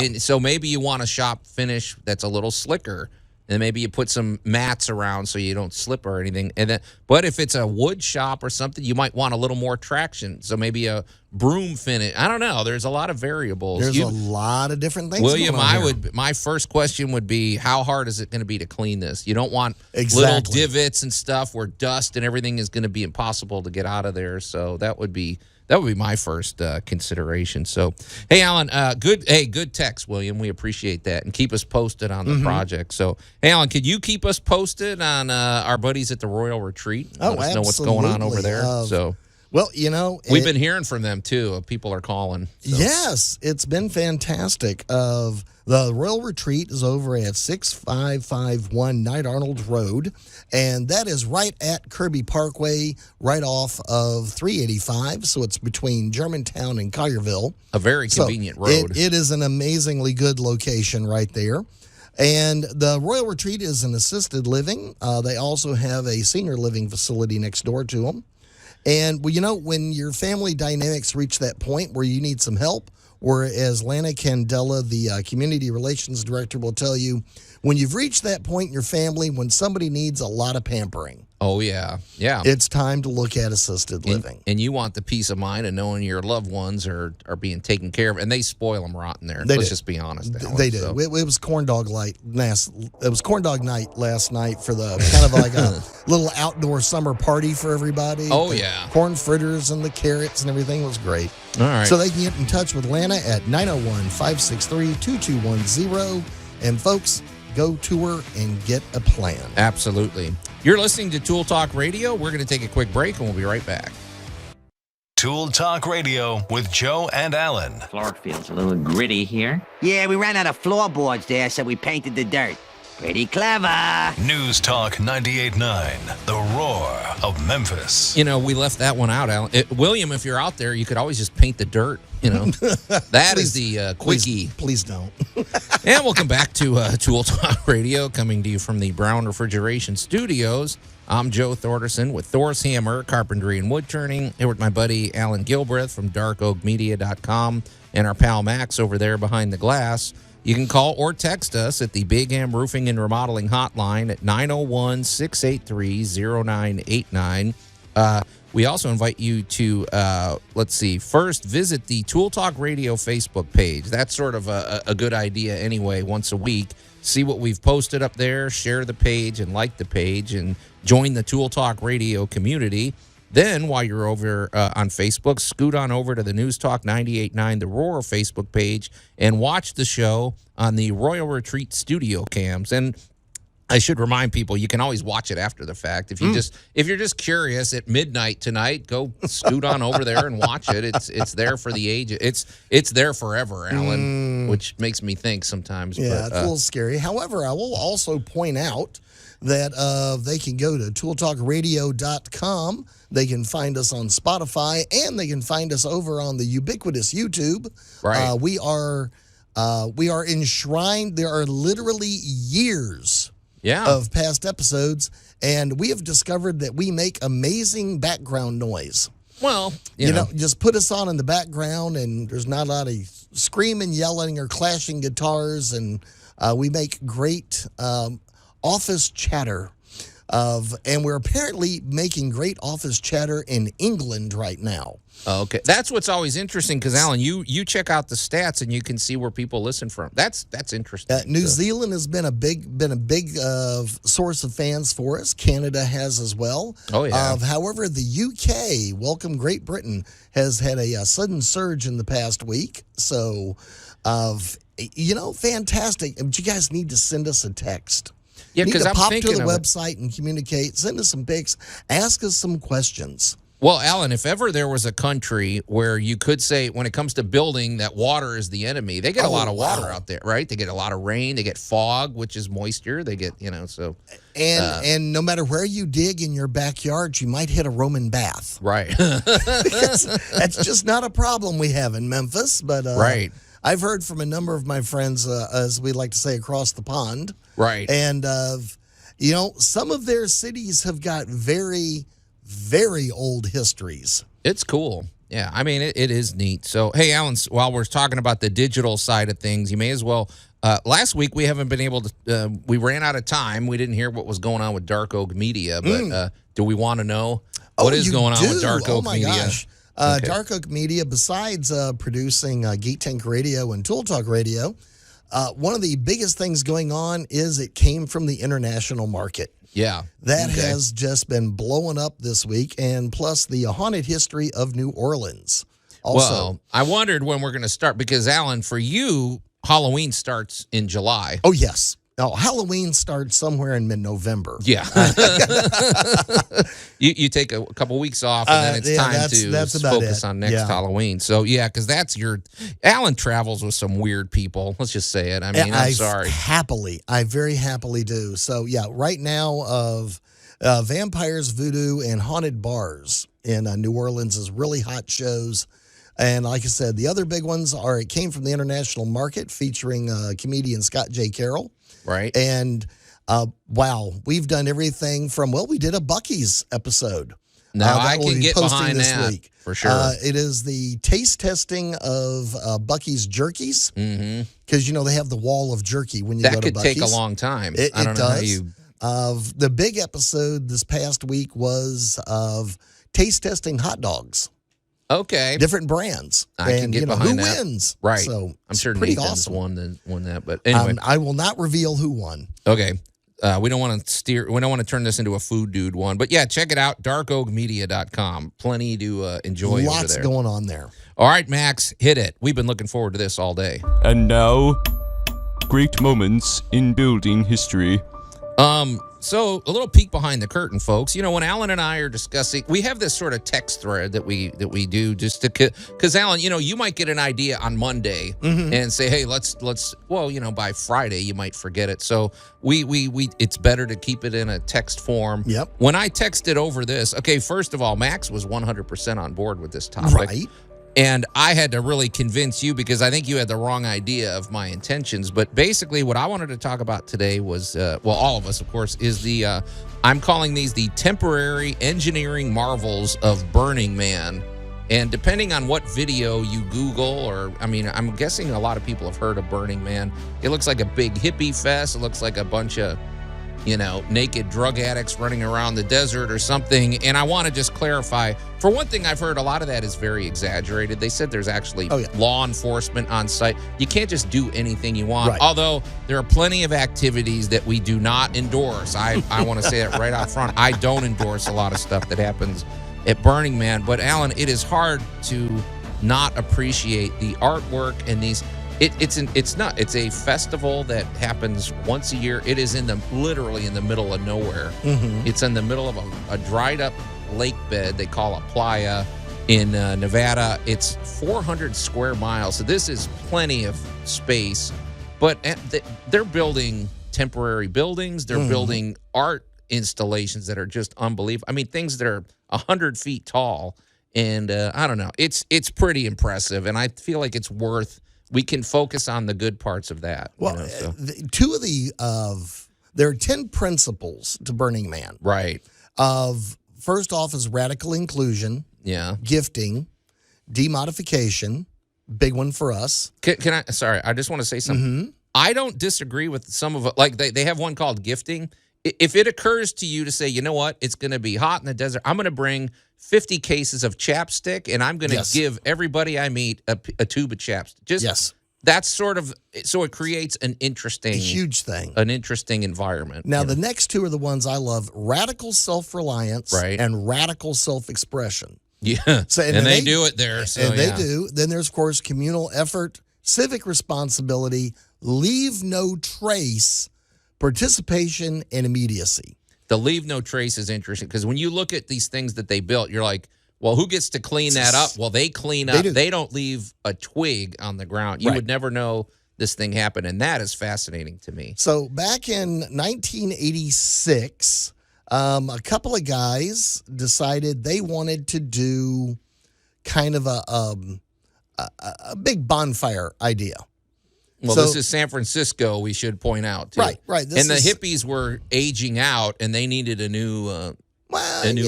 you want a shop finish that's a little slicker. and maybe you put some mats around so you don't slip or anything. And then, but if it's a wood shop or something, you might want a little more traction. So maybe a broom finish. I don't know. There's a lot of variables. There's a lot of different things. William, going on here. my first question would be, how hard is it going to be to clean this? You don't want little Exactly. divots and stuff where dust and everything is going to be impossible to get out of there. So that would be my first consideration. So, hey, Allan, good text, William. We appreciate that, and keep us posted on the project. So, hey, Allan, could you keep us posted on our buddies at the Royal Retreat? Let us know what's going on over there. Well, we've been hearing from them too. People are calling. So. Yes, it's been fantastic. The Royal Retreat is over at 6551 Knight Arnold Road, and that is right at Kirby Parkway, right off of 385. So it's between Germantown and Collierville. A very convenient road. It is an amazingly good location right there. And the Royal Retreat is an assisted living. They also have a senior living facility next door to them. And, when your family dynamics reach that point where you need some help, or as Lana Candela, the community relations director, will tell you, when you've reached that point in your family, when somebody needs a lot of pampering. Oh, yeah. Yeah. It's time to look at assisted living. And you want the peace of mind of knowing your loved ones are being taken care of, and they spoil them rotten there. Let's just be honest. Allan, they do. So. It was corn dog night. It was corn dog night last night for the kind of like a little outdoor summer party for everybody. Oh, the yeah. corn fritters and the carrots and everything was great. All right. So they can get in touch with Lana at 901-563-2210. And folks, go to her and get a plan. Absolutely. You're listening to Tool Talk Radio. We're going to take a quick break, and we'll be right back. Tool Talk Radio with Joe and Allan. Floor feels a little gritty here. Yeah, we ran out of floorboards there, so we painted the dirt. Pretty clever. News Talk 98.9, the roar of Memphis. We left that one out, Allan. William, if you're out there, you could always just paint the dirt. That is the quickie. Please don't. And welcome back to Tool Talk Radio, coming to you from the Brown Refrigeration Studios. I'm Joe Thorderson with Thor's Hammer, Carpentry and Wood Turning, here with my buddy Allan Gilbreth from darkoakmedia.com and our pal Max over there behind the glass. You can call or text us at the Big Ham Roofing and Remodeling Hotline at 901-683-0989. We also invite you to, first visit the Tool Talk Radio Facebook page. That's sort of a good idea anyway, once a week. See what we've posted up there, share the page and like the page, and join the Tool Talk Radio community. Then, while you're over on Facebook, scoot on over to the News Talk 98.9 The Roar Facebook page and watch the show on the Royal Retreat studio cams. And I should remind people, you can always watch it after the fact. If you're just curious at midnight tonight, go scoot on over there and watch it. It's there for the age. It's there forever, Allan, which makes me think sometimes. Yeah, it's a little scary. However, I will also point out that they can go to tooltalkradio.com. They can find us on Spotify, and they can find us over on the ubiquitous YouTube. Right. We are enshrined. There are literally years of past episodes, and we have discovered that we make amazing background noise. Well, you know, just put us on in the background, and there's not a lot of screaming, yelling, or clashing guitars, and we make great office chatter. And we're apparently making great office chatter in England right now. Okay, that's what's always interesting because Allan, you check out the stats and you can see where people listen from. That's interesting. New Zealand has been a big source of fans for us. Canada has as well. Oh yeah. However, the UK, welcome Great Britain, has had a sudden surge in the past week. So, fantastic. But you guys need to send us a text. Yeah, because I'm pop thinking to the of website and communicate. Send us some pics. Ask us some questions. Well, Allan, if ever there was a country where you could say, when it comes to building, that water is the enemy, they get a lot of water out there, right? They get a lot of rain. They get fog, which is moisture. They get, so. And no matter where you dig in your backyard, you might hit a Roman bath. Right. That's just not a problem we have in Memphis. But right. I've heard from a number of my friends, as we like to say, across the pond. Right. And, some of their cities have got very, very old histories. It's cool. Yeah, I mean, it is neat. So, hey, Allan, while we're talking about the digital side of things, you may as well Last week we haven't been able to. We ran out of time. We didn't hear what was going on with Dark Oak Media, but do we want to know what is going on with Dark Oak Media? Gosh. Dark Oak Media, besides producing Geek Tank Radio and Tool Talk Radio, one of the biggest things going on is it came from the international market. Yeah. That has just been blowing up this week, and plus the haunted history of New Orleans. Also, well, I wondered when we're going to start because, Allan, for you, Halloween starts in July. Oh, yes. Now, Halloween starts somewhere in mid-November. Yeah. you take a couple weeks off, and then it's time to focus on next Halloween. So, yeah, because that's Allan travels with some weird people. Let's just say it. I mean, I'm sorry. I very happily do. So, yeah, right now of vampires, voodoo, and haunted bars in New Orleans is really hot shows. And like I said, the other big ones are it came from the international market featuring comedian Scott J. Carroll. Right. And, wow, we've done everything from, we did a Buc-ee's episode. Now, I can get behind that week. For sure. It is the taste testing of Buc-ee's jerkies. Because, they have the wall of jerky when you go to Buc-ee's. That could take a long time. It does. The big episode this past week was of taste testing hot dogs. Okay. Different brands. I can get behind who that. wins. Right. So I'm sure pretty Nathan's awesome. won that. But anyway. I will not reveal who won. Okay. We don't want to turn this into a food dude one. But yeah, check it out. darkoakmedia.com. Plenty to enjoy over Lots there. going on there. All right, Max, hit it. We've been looking forward to this all day. And now, great moments in building history. So a little peek behind the curtain, folks. When Allan and I are discussing, we have this sort of text thread that we do just to, because Allan, you might get an idea on Monday and say, hey, let's, by Friday you might forget it. So we it's better to keep it in a text form. Yep. When I texted over this, okay, first of all, Max was 100% on board with this topic. Right. And I had to really convince you because I think you had the wrong idea of my intentions. But basically what I wanted to talk about today was, all of us, of course, is I'm calling these the temporary engineering marvels of Burning Man. And depending on what video you Google I'm guessing a lot of people have heard of Burning Man. It looks like a big hippie fest. It looks like a bunch of, naked drug addicts running around the desert or something. And I want to just clarify, for one thing, I've heard a lot of that is very exaggerated. They said there's actually law enforcement on site. You can't just do anything you want. Right. Although there are plenty of activities that we do not endorse. I want to say that right out front. I don't endorse a lot of stuff that happens at Burning Man. But Allan, it is hard to not appreciate the artwork and these. It's a festival that happens once a year. It is literally in the middle of nowhere. It's in the middle of a dried up lake bed they call a playa in Nevada. It's 400 square miles. So this is plenty of space, but they're building temporary buildings. They're building art installations that are just unbelievable. I mean, things that are 100 feet tall. And I don't know. It's pretty impressive. And I feel like it's worth. We can focus on the good parts of that. Well, there are 10 principles to Burning Man. Right. First off is radical inclusion. Yeah. Gifting, demodification, big one for us. Can I? Sorry, I just want to say something. I don't disagree with some of it. Like they have one called gifting. If it occurs to you to say, you know what, it's going to be hot in the desert, I'm going to bring 50 cases of chapstick, and I'm going to give everybody I meet a tube of chapstick. That's sort of, so it creates an interesting, huge thing, an interesting environment. Now, the next two are the ones I love: radical self-reliance, and radical self-expression. Yeah, so, and they do it there. So, and they do. Then there's, of course, communal effort, civic responsibility, leave no trace, participation, and immediacy. The leave no trace is interesting because when you look at these things that they built, you're like, well, who gets to clean that up? Well, they clean up. They don't leave a twig on the ground. You would never know this thing happened, and that is fascinating to me. So back in 1986, a couple of guys decided they wanted to do kind of a big bonfire idea. Well, this is San Francisco, we should point out, too. Right. And the hippies were aging out, and they needed a new form of kind of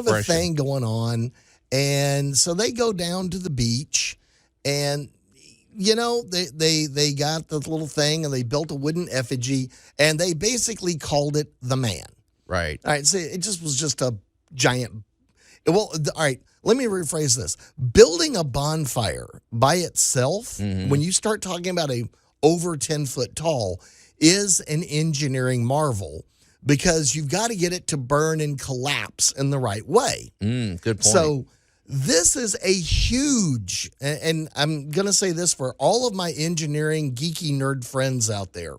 a expression. thing going on. And so they go down to the beach, and they got the little thing and they built a wooden effigy and they basically called it the man. Right. All right. So it was just a giant. Well, all right. Let me rephrase this. Building a bonfire by itself, when you start talking about a over 10 foot tall, is an engineering marvel because you've got to get it to burn and collapse in the right way. Good point. So this is a huge, and I'm going to say this for all of my engineering geeky nerd friends out there.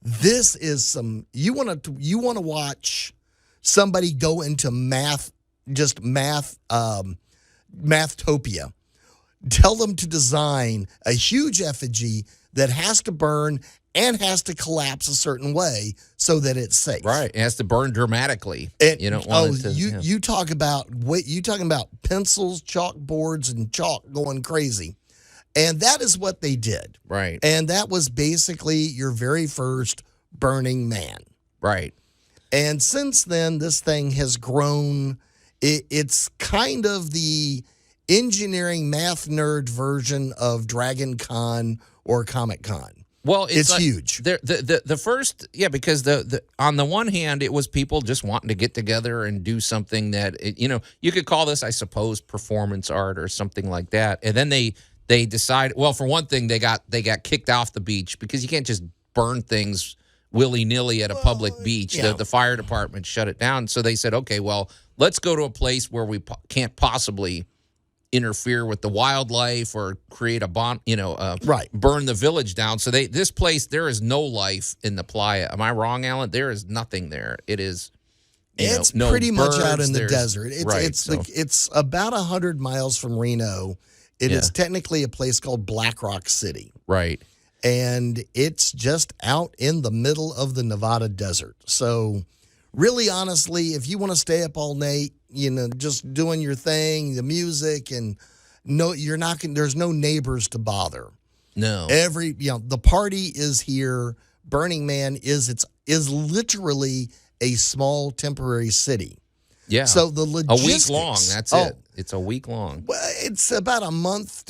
This is some, you want to watch somebody go into mathtopia. Tell them to design a huge effigy that has to burn and has to collapse a certain way so that it's safe. Right. It has to burn dramatically. You don't want it to. You talk about pencils, chalkboards, and chalk going crazy. And that is what they did. Right. And that was basically your very first Burning Man. Right. And since then, this thing has grown. It's kind of the engineering math nerd version of Dragon Con or Comic Con. Well, it's like, huge. The first, because the on the one hand, it was people just wanting to get together and do something that, you could call this, I suppose, performance art or something like that. And then they decided, well, for one thing, they got kicked off the beach because you can't just burn things willy-nilly at a public beach. Yeah. The fire department shut it down. So they said, okay, well, let's go to a place where we can't possibly interfere with the wildlife or create a bomb, burn the village down. So this place, there is no life in the playa. Am I wrong, Allan? There is nothing there. It is, it's no pretty birds, much out in the desert. It's It's about 100 miles from Reno. It is technically a place called Black Rock City. Right. And it's just out in the middle of the Nevada desert. So really, honestly, if you want to stay up all night, just doing your thing, the music, and there's no neighbors to bother. No. The party is here. Burning Man is literally a small temporary city. Yeah. So the logistics. A week long. That's it. It's a week long. Well, it's about a month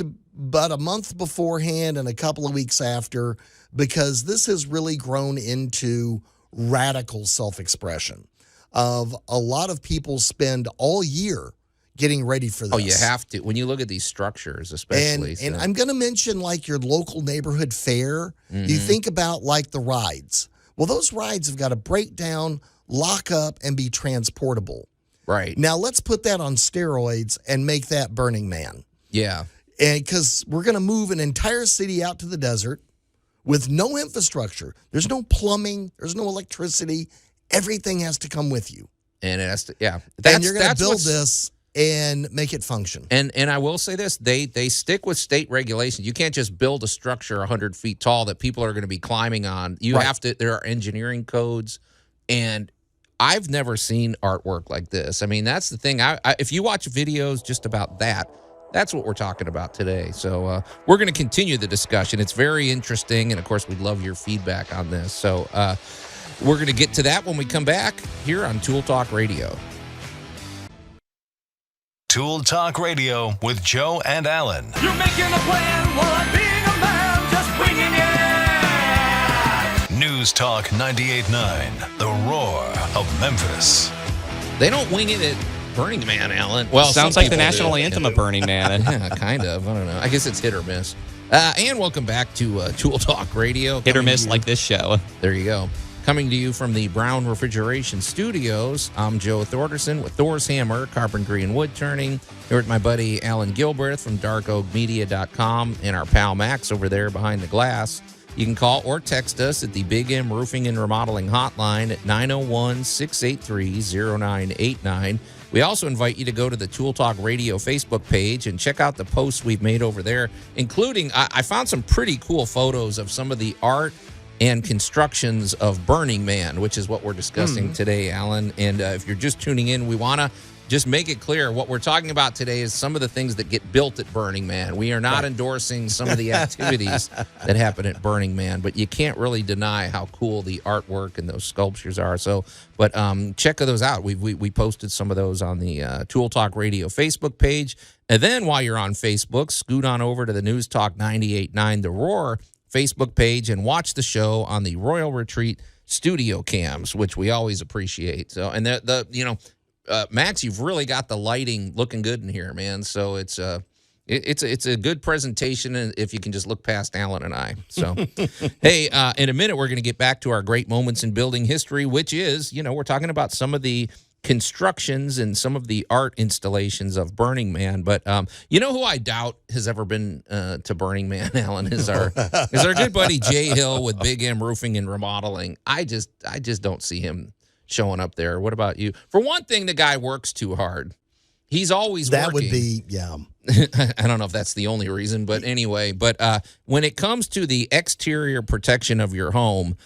beforehand and a couple of weeks after, because this has really grown into radical self-expression. Of a lot of people spend all year getting ready for this. Oh, you have to. When you look at these structures, especially. And I'm going to mention like your local neighborhood fair. You think about like the rides. Well, those rides have got to break down, lock up, and be transportable. Right. Now, let's put that on steroids and make that Burning Man. Yeah. And because we're going to move an entire city out to the desert with no infrastructure. There's no plumbing. There's no electricity. Everything has to come with you. And it has to, and you're going to build this and make it function. And I will say this, they stick with state regulations. You can't just build a structure 100 feet tall that people are going to be climbing on. You have to, there are engineering codes, and I've never seen artwork like this. I mean, that's the thing. If you watch videos just about that, that's what we're talking about today. So we're going to continue the discussion. It's very interesting, and of course, we'd love your feedback on this. So we're going to get to that when we come back here on Tool Talk Radio. Tool Talk Radio with Joe and Allan. You're making a plan while I'm being a man, just winging it. News Talk 98.9, the roar of Memphis. They don't wing it at Burning Man, Allan. Well, sounds like the national anthem of Burning Man. Yeah, kind of. I don't know. I guess it's hit or miss. And welcome back to Tool Talk Radio. Hit or miss like this show. There you go. Coming to you from the Brown Refrigeration Studios, I'm Joe Thorderson with Thor's Hammer, Carpentry and Wood Turning. Here with my buddy Allan Gilbreth from darkoakmedia.com and our pal Max over there behind the glass. You can call or text us at the Big M Roofing and Remodeling Hotline at 901-683-0989. We also invite you to go to the Tool Talk Radio Facebook page and check out the posts we've made over there, including I found some pretty cool photos of some of the art and constructions of Burning Man, which is what we're discussing today, Allan. And if you're just tuning in, we want to just make it clear. What we're talking about today is some of the things that get built at Burning Man. We are not endorsing some of the activities that happen at Burning Man, but you can't really deny how cool the artwork and those sculptures are. So, but check those out. We posted some of those on the Tool Talk Radio Facebook page. And then while you're on Facebook, scoot on over to the News Talk 98.9 The Roar Facebook page and watch the show on the Royal Retreat studio cams, which we always appreciate. So, and Max, you've really got the lighting looking good in here, man. So it's a good presentation, and if you can just look past Allan and I. So, hey, in a minute we're going to get back to our great moments in building history, which is, we're talking about some of the constructions and some of the art installations of Burning Man. But who I doubt has ever been to Burning Man, Allan, is our good buddy Jay Hill with Big M Roofing and Remodeling. I just don't see him showing up there. What about you? For one thing, the guy works too hard. He's always working. That would be, yeah. I don't know if that's the only reason, but anyway. But when it comes to the exterior protection of your home,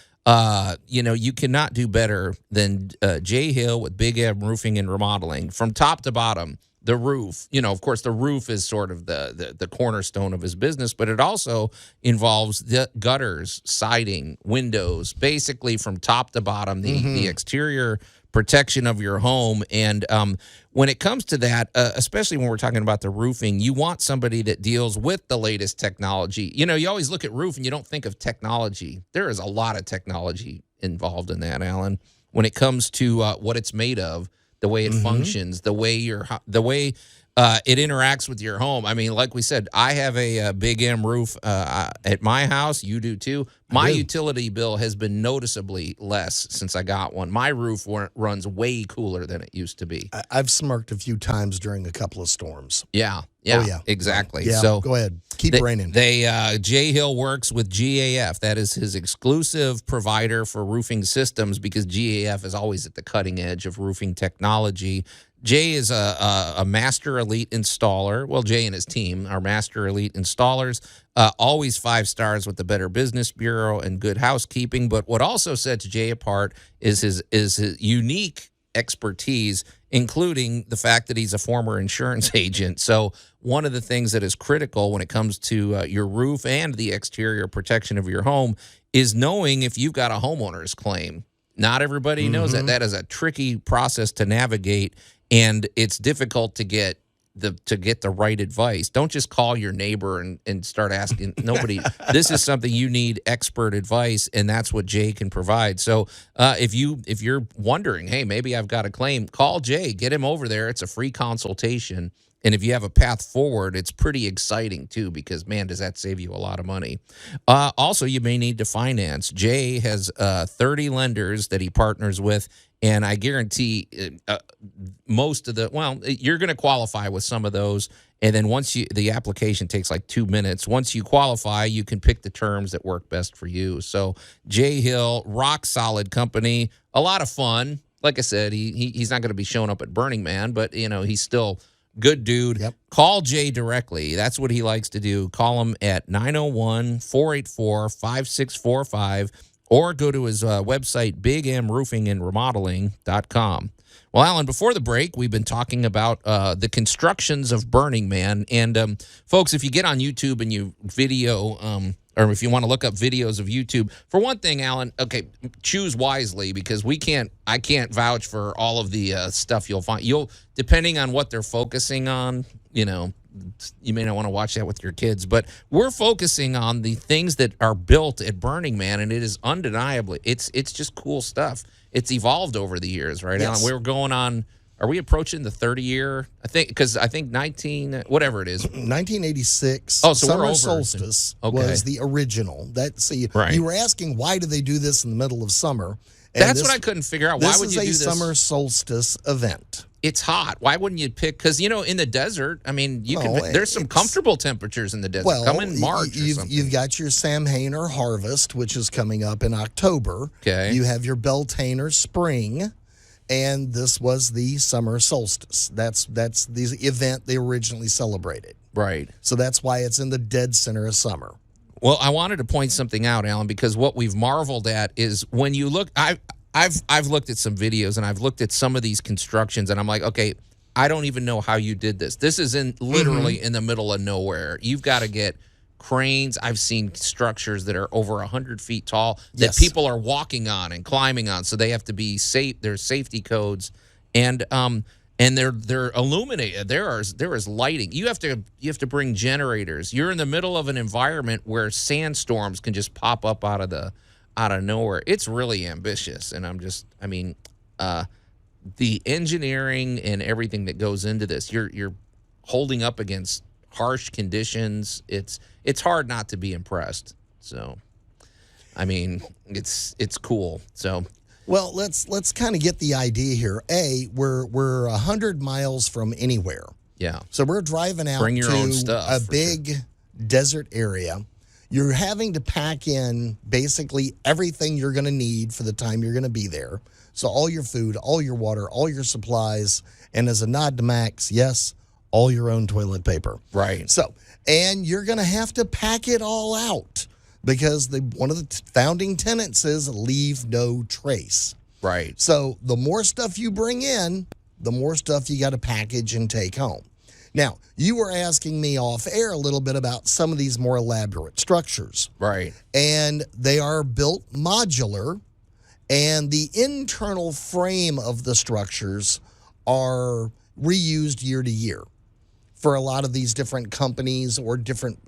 you cannot do better than Jay Hill with Big M Roofing and Remodeling. From top to bottom, the roof, of course, the roof is sort of the cornerstone of his business, but it also involves the gutters, siding, windows, basically from top to bottom, the exterior protection of your home. And when it comes to that, especially when we're talking about the roofing, you want somebody that deals with the latest technology. You always look at roof and you don't think of technology. There is a lot of technology involved in that, Allan, when it comes to what it's made of, the way it functions, the way it interacts with your home. I mean, like we said, I have a Big M roof at my house. You do too. My utility bill has been noticeably less since I got one. My roof runs way cooler than it used to be. I've smirked a few times during a couple of storms. Yeah. Oh, yeah. Exactly. Yeah, so go ahead. Keep raining. Jay Hill works with GAF. That is his exclusive provider for roofing systems because GAF is always at the cutting edge of roofing technology. Jay is a master elite installer. Well, Jay and his team are master elite installers. Always 5 stars with the Better Business Bureau and Good Housekeeping. But what also sets Jay apart is his unique expertise, including the fact that he's a former insurance agent. So one of the things that is critical when it comes to your roof and the exterior protection of your home is knowing if you've got a homeowner's claim. Not everybody knows that. That is a tricky process to navigate, and it's difficult to get the right advice. Don't just call your neighbor and start asking. Nobody. This is something you need expert advice, and that's what Jay can provide. So if you're wondering, hey, maybe I've got a claim, call Jay. Get him over there. It's a free consultation. And if you have a path forward, it's pretty exciting, too, because, man, does that save you a lot of money. Also, you may need to finance. Jay has 30 lenders that he partners with, and I guarantee most of you're going to qualify with some of those. And then the application takes like 2 minutes. Once you qualify, you can pick the terms that work best for you. So Jay Hill, rock solid company, a lot of fun. Like I said, he's not going to be showing up at Burning Man, but, he's still good dude. Yep. Call Jay directly. That's what he likes to do. Call him at 901-484-5645 or go to his website, bigmroofingandremodeling.com. Well, Allan, before the break, we've been talking about the constructions of Burning Man. And, folks, if you get on YouTube and you video or if you want to look up videos of YouTube, for one thing, Allan, okay, choose wisely because I can't vouch for all of the stuff you'll find. Depending on what they're focusing on, you may not want to watch that with your kids, but we're focusing on the things that are built at Burning Man, and it is undeniably, it's just cool stuff. It's evolved over the years, right, Yes. Allan? We're going on. Are we approaching the 30-year? I think 1986. Oh, so Summer we're over. Solstice Okay. was the original. Right. You were asking why do they do this in the middle of summer? And That's what I couldn't figure out. Why would you do this? This is a summer solstice event. It's hot. Why wouldn't you pick? Because in the desert, I mean, there's some comfortable temperatures in the desert. Well, come in March or something. You've got your Samhain or harvest, which is coming up in October. Okay. You have your Beltane or spring. And this was the summer solstice. That's the event they originally celebrated. Right. So that's why it's in the dead center of summer. Well, I wanted to point something out, Allan, because what we've marveled at is when you look. I've looked at some videos and I've looked at some of these constructions, and I'm like, okay, I don't even know how you did this. This is literally in the middle of nowhere. You've got to get cranes. I've seen structures that are over 100 feet tall that people are walking on and climbing on, so they have to be safe. There's safety codes, and they're illuminated. There is lighting. You have to bring generators. You're in the middle of an environment where sandstorms can just pop up out of nowhere. It's really ambitious, and the engineering and everything that goes into this, you're holding up against harsh conditions. It's hard not to be impressed. So, I mean, it's cool. So, well, let's kind of get the idea here. We're 100 miles from anywhere. Yeah. So we're driving out Bring your own to stuff, a for big desert area. You're having to pack in basically everything you're going to need for the time you're going to be there. So all your food, all your water, all your supplies, and as a nod to Max, yes, all your own toilet paper. Right. So, and you're going to have to pack it all out because one of the founding tenets is leave no trace. Right. So the more stuff you bring in, the more stuff you got to package and take home. Now, you were asking me off air a little bit about some of these more elaborate structures. Right. And they are built modular, and the internal frame of the structures are reused year to year for a lot of these different companies or different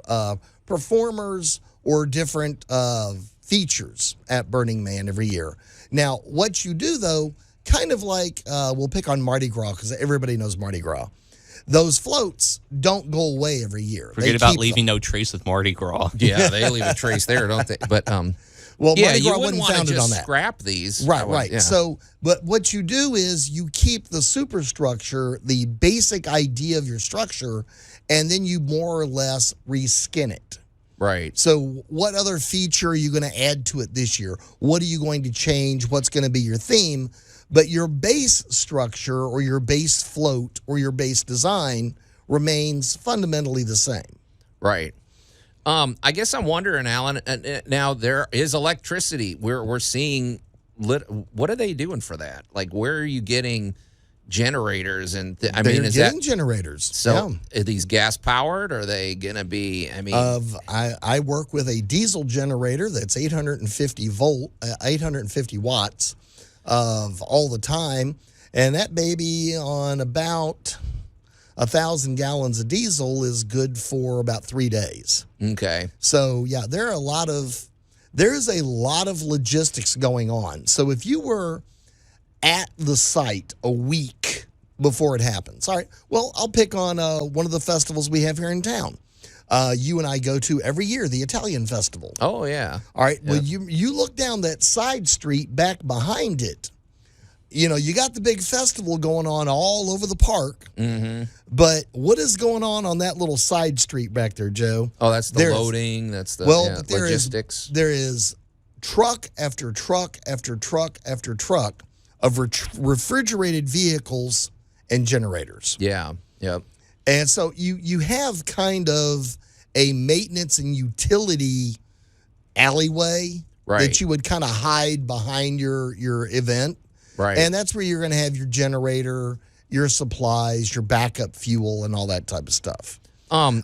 performers or different features at Burning Man every year. Now, what you do, though, kind of like we'll pick on Mardi Gras because everybody knows Mardi Gras. Those floats don't go away every year. Forget about leaving no trace with Mardi Gras. Yeah, they leave a trace there, don't they? But well, yeah, Mardi Gras you wouldn't wasn't founded just on that. Scrap these, Right. Yeah. So, but what you do is you keep the superstructure, the basic idea of your structure, and then you more or less reskin it. Right. So, what other feature are you going to add to it this year? What are you going to change? What's going to be your theme? But your base structure or your base float or your base design remains fundamentally the same. Right. I guess I'm wondering, Alan. Now there is electricity. We're seeing. What are they doing for that? Like, where are you getting generators? And They're getting generators. So are these gas powered? Or are they gonna be? I mean, I work with a diesel generator that's 850 watts of all the time, and that baby on about 1,000 gallons of diesel is good for about 3 days. Okay. So yeah, there's a lot of logistics going on. So if you were at the site a week before it happens, all right, well, I'll pick on one of the festivals we have here in town. You and I go to every year, the Italian festival. Oh yeah. All right. Yeah. Well, you look down that side street back behind it. You know, you got the big festival going on all over the park. Mm-hmm. But what is going on that little side street back there, Joe? Oh, that's the loading. That's the logistics. There is truck after truck after truck after truck of refrigerated vehicles and generators. Yeah. Yep. And so you have kind of a maintenance and utility alleyway that you would kind of hide behind your event. Right. And that's where you're going to have your generator, your supplies, your backup fuel, and all that type of stuff.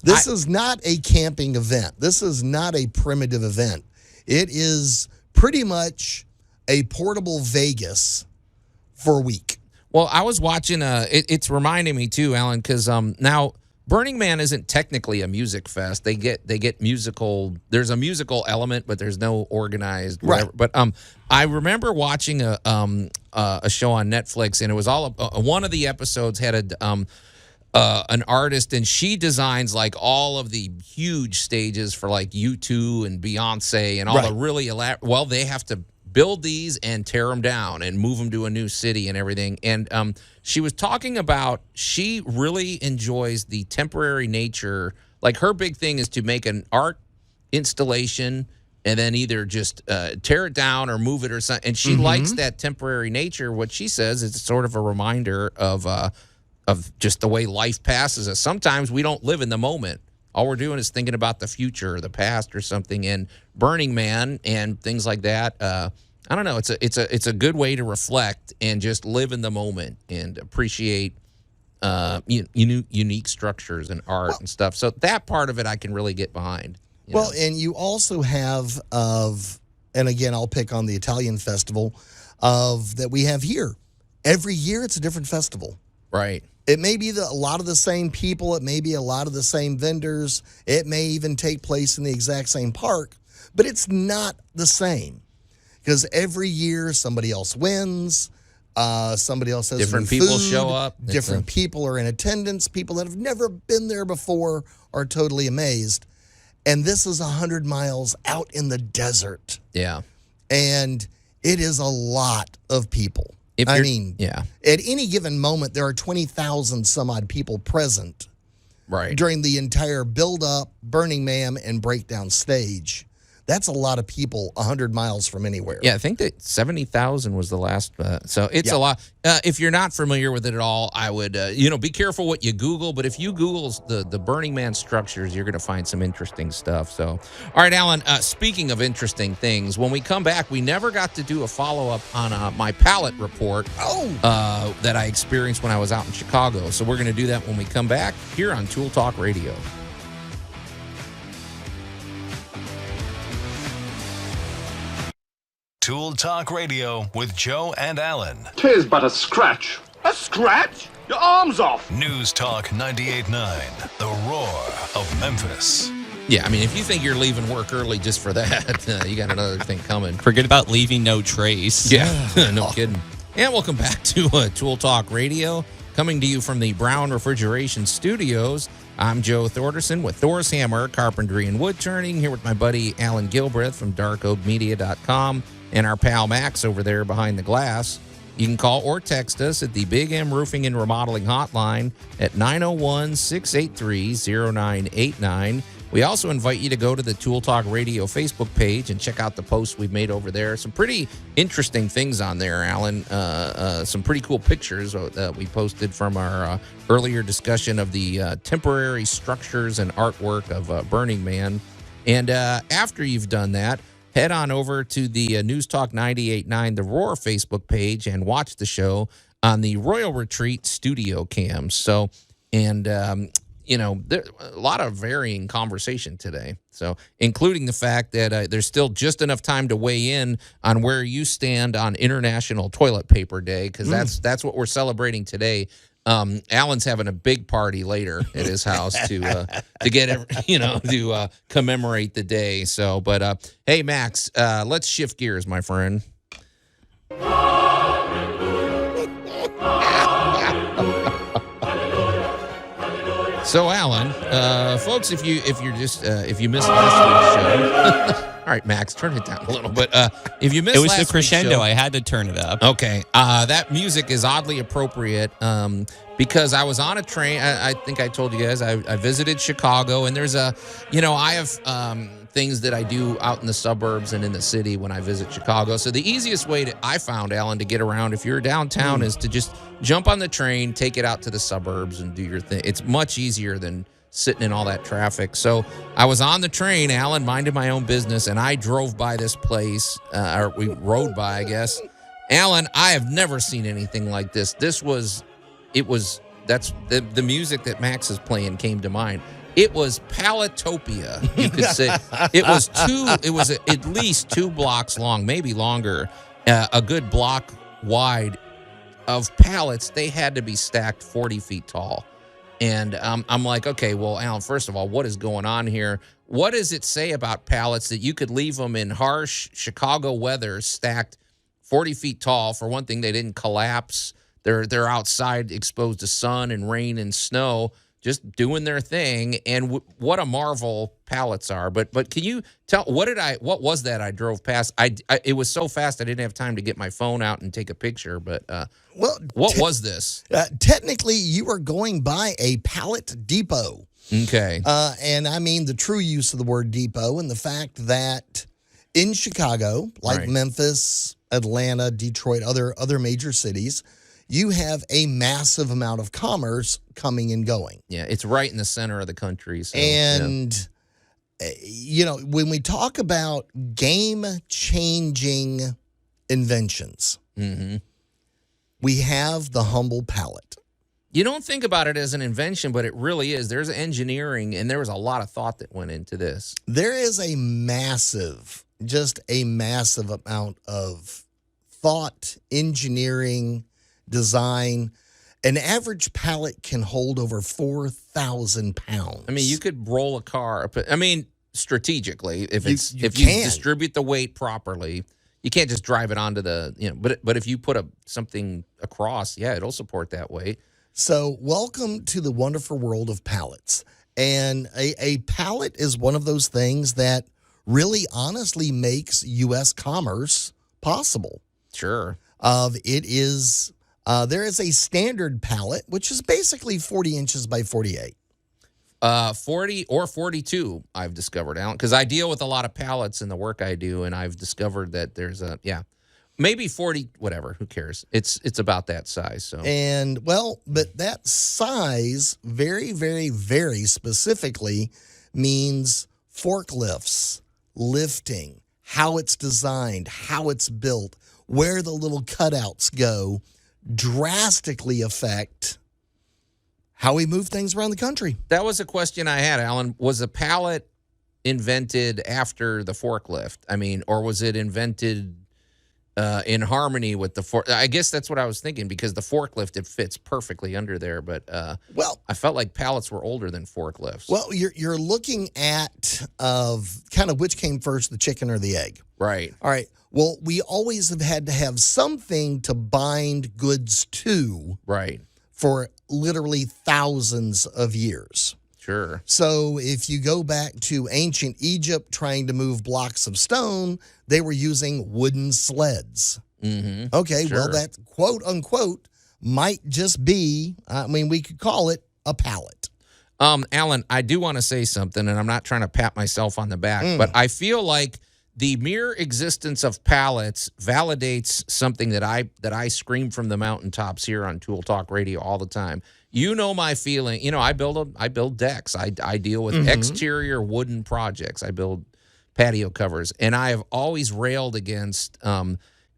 This is not a camping event. This is not a primitive event. It is pretty much a portable Vegas for a week. Well, I was watching. It's reminding me too, Alan, because now Burning Man isn't technically a music fest. They get musical. There's a musical element, but there's no organized whatever. Right. But I remember watching a show on Netflix, and it was all one of the episodes had an artist, and she designs like all of the huge stages for like U2 and Beyonce and all the really elaborate. Well, they have to build these and tear them down and move them to a new city and everything. And she was talking about she really enjoys the temporary nature. Like her big thing is to make an art installation and then either just tear it down or move it or something. And she likes that temporary nature. What she says is sort of a reminder of just the way life passes us. Sometimes we don't live in the moment. All we're doing is thinking about the future or the past or something. And Burning Man and things like that, I don't know. It's a good way to reflect and just live in the moment and appreciate unique structures and art and stuff. So that part of it I can really get behind. Well, and you also have and again, I'll pick on the Italian festival that we have here. Every year it's a different festival. Right. It may be a lot of the same people. It may be a lot of the same vendors. It may even take place in the exact same park, but it's not the same because every year somebody else wins. Somebody else has different new people food, show up. Different people are in attendance. People that have never been there before are totally amazed. And this is 100 miles out in the desert. Yeah. And it is a lot of people. At any given moment, there are 20,000 some odd people present during the entire build-up, Burning Man, and breakdown stage. That's a lot of people 100 miles from anywhere. Yeah, I think that 70,000 was the last. So it's a lot. If you're not familiar with it at all, I would, be careful what you Google. But if you Google the Burning Man structures, you're going to find some interesting stuff. So, all right, Allan, speaking of interesting things, when we come back, we never got to do a follow-up on my pallet report that I experienced when I was out in Chicago. So we're going to do that when we come back here on Tool Talk Radio. Tool Talk Radio with Joe and Allan. 'Tis but a scratch. A scratch? Your arm's off. News Talk 98.9, the roar of Memphis. Yeah, I mean, if you think you're leaving work early just for that, you got another thing coming. Forget about leaving no trace. Yeah, no kidding. And welcome back to Tool Talk Radio, coming to you from the Brown Refrigeration Studios. I'm Joe Thorderson with Thor's Hammer, Carpentry and Wood Turning, here with my buddy Allan Gilbreth from darkoakmedia.com and our pal Max over there behind the glass. You can call or text us at the Big M Roofing and Remodeling Hotline at 901-683-0989. We also invite you to go to the Tool Talk Radio Facebook page and check out the posts we've made over there. Some pretty interesting things on there, Allan. Some pretty cool pictures that we posted from our earlier discussion of the temporary structures and artwork of Burning Man. And after you've done that, head on over to the News Talk 98.9 The Roar Facebook page and watch the show on the Royal Retreat studio cams. So, and, there a lot of varying conversation today. So, including the fact that there's still just enough time to weigh in on where you stand on International Toilet Paper Day, because that's what we're celebrating today. Allan's having a big party later at his house to get to commemorate the day. So, but hey, Max, let's shift gears, my friend. So, Allan, folks, if you missed last week's show. All right, Max, turn it down a little. But if you missed, it was last the crescendo. Show, I had to turn it up. Okay, that music is oddly appropriate because I was on a train. I think I told you guys I visited Chicago, and there's I have things that I do out in the suburbs and in the city when I visit Chicago. So the easiest way I found, Allan, to get around if you're downtown is to just jump on the train, take it out to the suburbs, and do your thing. It's much easier than sitting in all that traffic. So I was on the train, Allan, minding my own business, and I drove by this place, or we rode by, I guess. Allan, I have never seen anything like this. That's the music that Max is playing came to mind. It was Palletopia, you could say. It was at least 2 blocks long, maybe longer, a good block wide of pallets. They had to be stacked 40 feet tall. And I'm like, okay, well, Allan, first of all, what is going on here? What does it say about pallets that you could leave them in harsh Chicago weather stacked 40 feet tall? For one thing, they didn't collapse. They're outside exposed to sun and rain and snow, just doing their thing. And what a marvel pallets are. But can you tell, what was that I drove past? It was so fast I didn't have time to get my phone out and take a picture. But what was this? Technically, you are going by a pallet depot. Okay. And I mean the true use of the word depot, and the fact that in Chicago, like Memphis, Atlanta, Detroit, other major cities, you have a massive amount of commerce coming and going. Yeah, it's right in the center of the country. So, and, when we talk about game-changing inventions, we have the humble pallet. You don't think about it as an invention, but it really is. There's engineering, and there was a lot of thought that went into this. There is a massive amount of thought, engineering, design. An average pallet can hold over 4,000 pounds. I mean, you could roll a car. I mean, strategically, if you can. distribute the weight properly, you can't just drive it onto the, but if you put something across, yeah, it'll support that weight. So welcome to the wonderful world of pallets. And a pallet is one of those things that really honestly makes U.S. commerce possible. Sure. There is a standard pallet, which is basically 40 inches by 48. 40 or 42, I've discovered, Alan, because I deal with a lot of pallets in the work I do, and I've discovered that there's maybe 40, whatever, who cares? It's about that size. So but that size very, very, very specifically means forklifts, lifting, how it's designed, how it's built, where the little cutouts go, drastically affect how we move things around the country. That was a question I had, Alan. Was a pallet invented after the forklift? I mean, or was it invented in harmony with the fork? I guess that's what I was thinking, because the forklift, it fits perfectly under there. But I felt like pallets were older than forklifts. Well, you're looking at kind of which came first, the chicken or the egg. Right. All right. Well, we always have had to have something to bind goods to. Right. For literally thousands of years. Sure. So if you go back to ancient Egypt trying to move blocks of stone, they were using wooden sleds. Mm-hmm. Okay, Sure. well, that quote unquote might just be, we could call it a pallet. Alan, I do want to say something, and I'm not trying to pat myself on the back, but I feel like the mere existence of pallets validates something that I scream from the mountaintops here on Tool Talk Radio all the time. You know my feeling. I build decks. I deal with exterior wooden projects. I build patio covers, and I have always railed against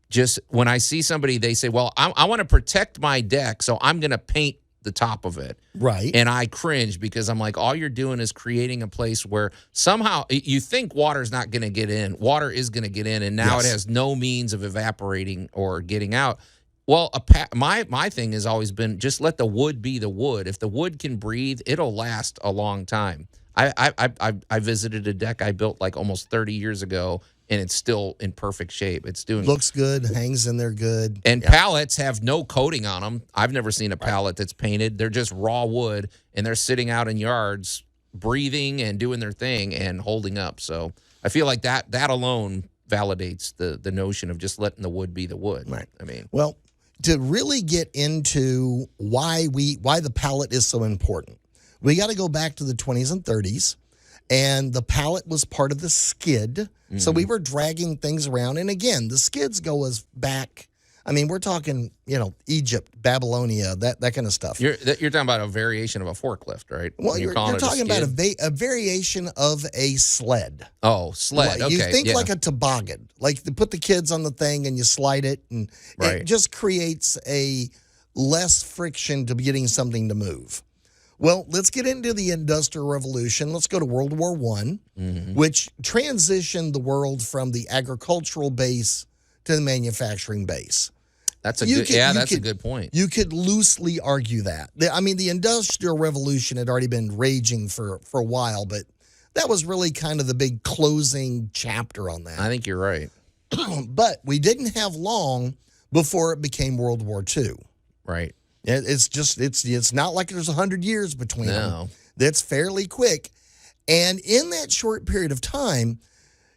just when I see somebody, they say, "Well, I want to protect my deck, so I'm going to paint the top of it." Right. And I cringe, because I'm like, all you're doing is creating a place where somehow you think water's not going to get in. Water is going to get in, and now it has no means of evaporating or getting out. Well, my thing has always been, just let the wood be the wood. If the wood can breathe, it'll last a long time. I visited a deck I built like almost 30 years ago, and it's still in perfect shape. Looks good, hangs in there good. And pallets have no coating on them. I've never seen a pallet that's painted. They're just raw wood, and they're sitting out in yards, breathing and doing their thing and holding up. So I feel like that alone validates the notion of just letting the wood be the wood. Right. I mean, well, to really get into why the pallet is so important, we got to go back to the 20s and 30s. And the pallet was part of the skid. Mm-hmm. So we were dragging things around. And again, the skids go as back. I mean, we're talking, Egypt, Babylonia, that kind of stuff. You're talking about a variation of a forklift, right? Well, you're talking about a variation of a sled. Oh, sled. Okay. You think like a toboggan. Like you put the kids on the thing and you slide it, and it just creates a less friction to getting something to move. Well, let's get into the Industrial Revolution. Let's go to World War I, which transitioned the world from the agricultural base to the manufacturing base. That's a good point. You could loosely argue that. I mean, the Industrial Revolution had already been raging for a while, but that was really kind of the big closing chapter on that. I think you're right. But we didn't have long before it became World War II. Right. It's not like there's 100 years between them. That's fairly quick. And in that short period of time,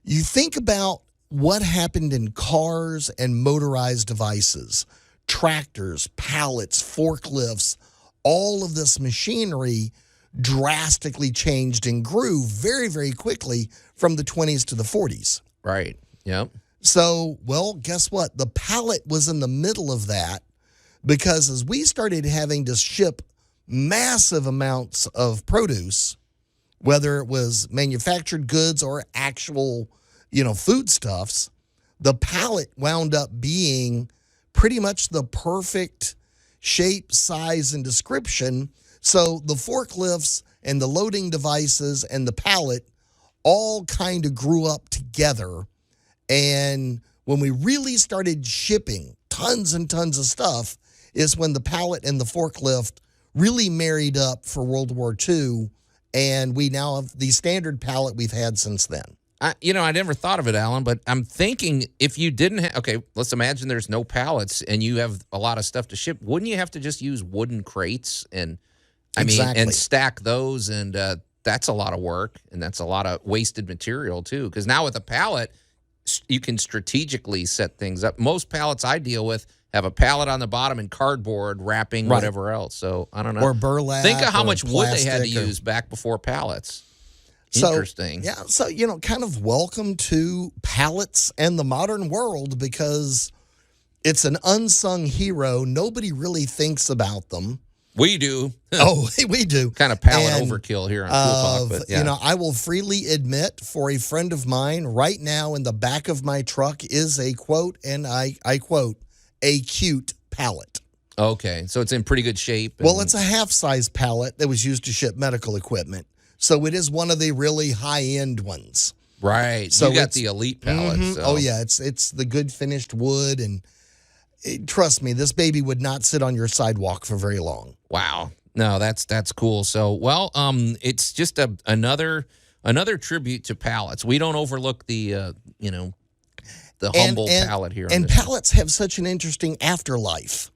you think about what happened in cars and motorized devices, tractors, pallets, forklifts, all of this machinery drastically changed and grew very, very quickly from the 20s to the 40s. Right. Yep. So, well, guess what? The pallet was in the middle of that. Because as we started having to ship massive amounts of produce, whether it was manufactured goods or actual, foodstuffs, the pallet wound up being pretty much the perfect shape, size, and description. So the forklifts and the loading devices and the pallet all kind of grew up together. And when we really started shipping tons and tons of stuff is when the pallet and the forklift really married up for World War II. And we now have the standard pallet we've had since then. I never thought of it, Allan, but I'm thinking if you didn't have, okay, let's imagine there's no pallets and you have a lot of stuff to ship. Wouldn't you have to just use wooden crates and and stack those? And that's a lot of work, and that's a lot of wasted material too. Because now with a pallet, you can strategically set things up. Most pallets I deal with have a pallet on the bottom and cardboard wrapping whatever else. So I don't know. Or burlap. Think of how much wood they had to use back before pallets. Interesting. Yeah. So, kind of welcome to pallets and the modern world, because it's an unsung hero. Nobody really thinks about them. We do. Oh, we do. Kind of pallet overkill here on Cool Talk. But yeah. I will freely admit, for a friend of mine, right now in the back of my truck is a quote, and I quote, a cute pallet. Okay. So it's in pretty good shape. Well, it's a half-size pallet that was used to ship medical equipment. So it is one of the really high-end ones. Right. So you got the elite pallet. So. Oh, yeah. It's the good finished wood. And trust me, this baby would not sit on your sidewalk for very long. Wow. No, that's cool. So, it's just another tribute to pallets. We don't overlook the humble pallet here. And pallets have such an interesting afterlife.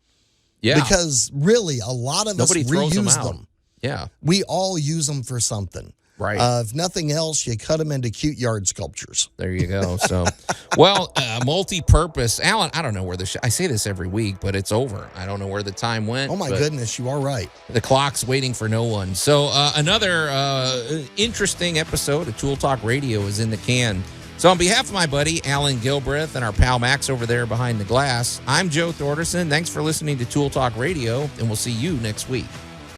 Yeah. Because really, a lot of Nobody us throws reuse them out. them. Yeah. We all use them for something. Right. If nothing else, you cut them into cute yard sculptures. There you go. So, multi-purpose. Allan, I don't know where I say this every week, but it's over. I don't know where the time went. Oh, my goodness. You are right. The clock's waiting for no one. So, another interesting episode of Tool Talk Radio is in the can. So, on behalf of my buddy, Allan Gilbreth, and our pal Max over there behind the glass, I'm Joe Thorderson. Thanks for listening to Tool Talk Radio, and we'll see you next week.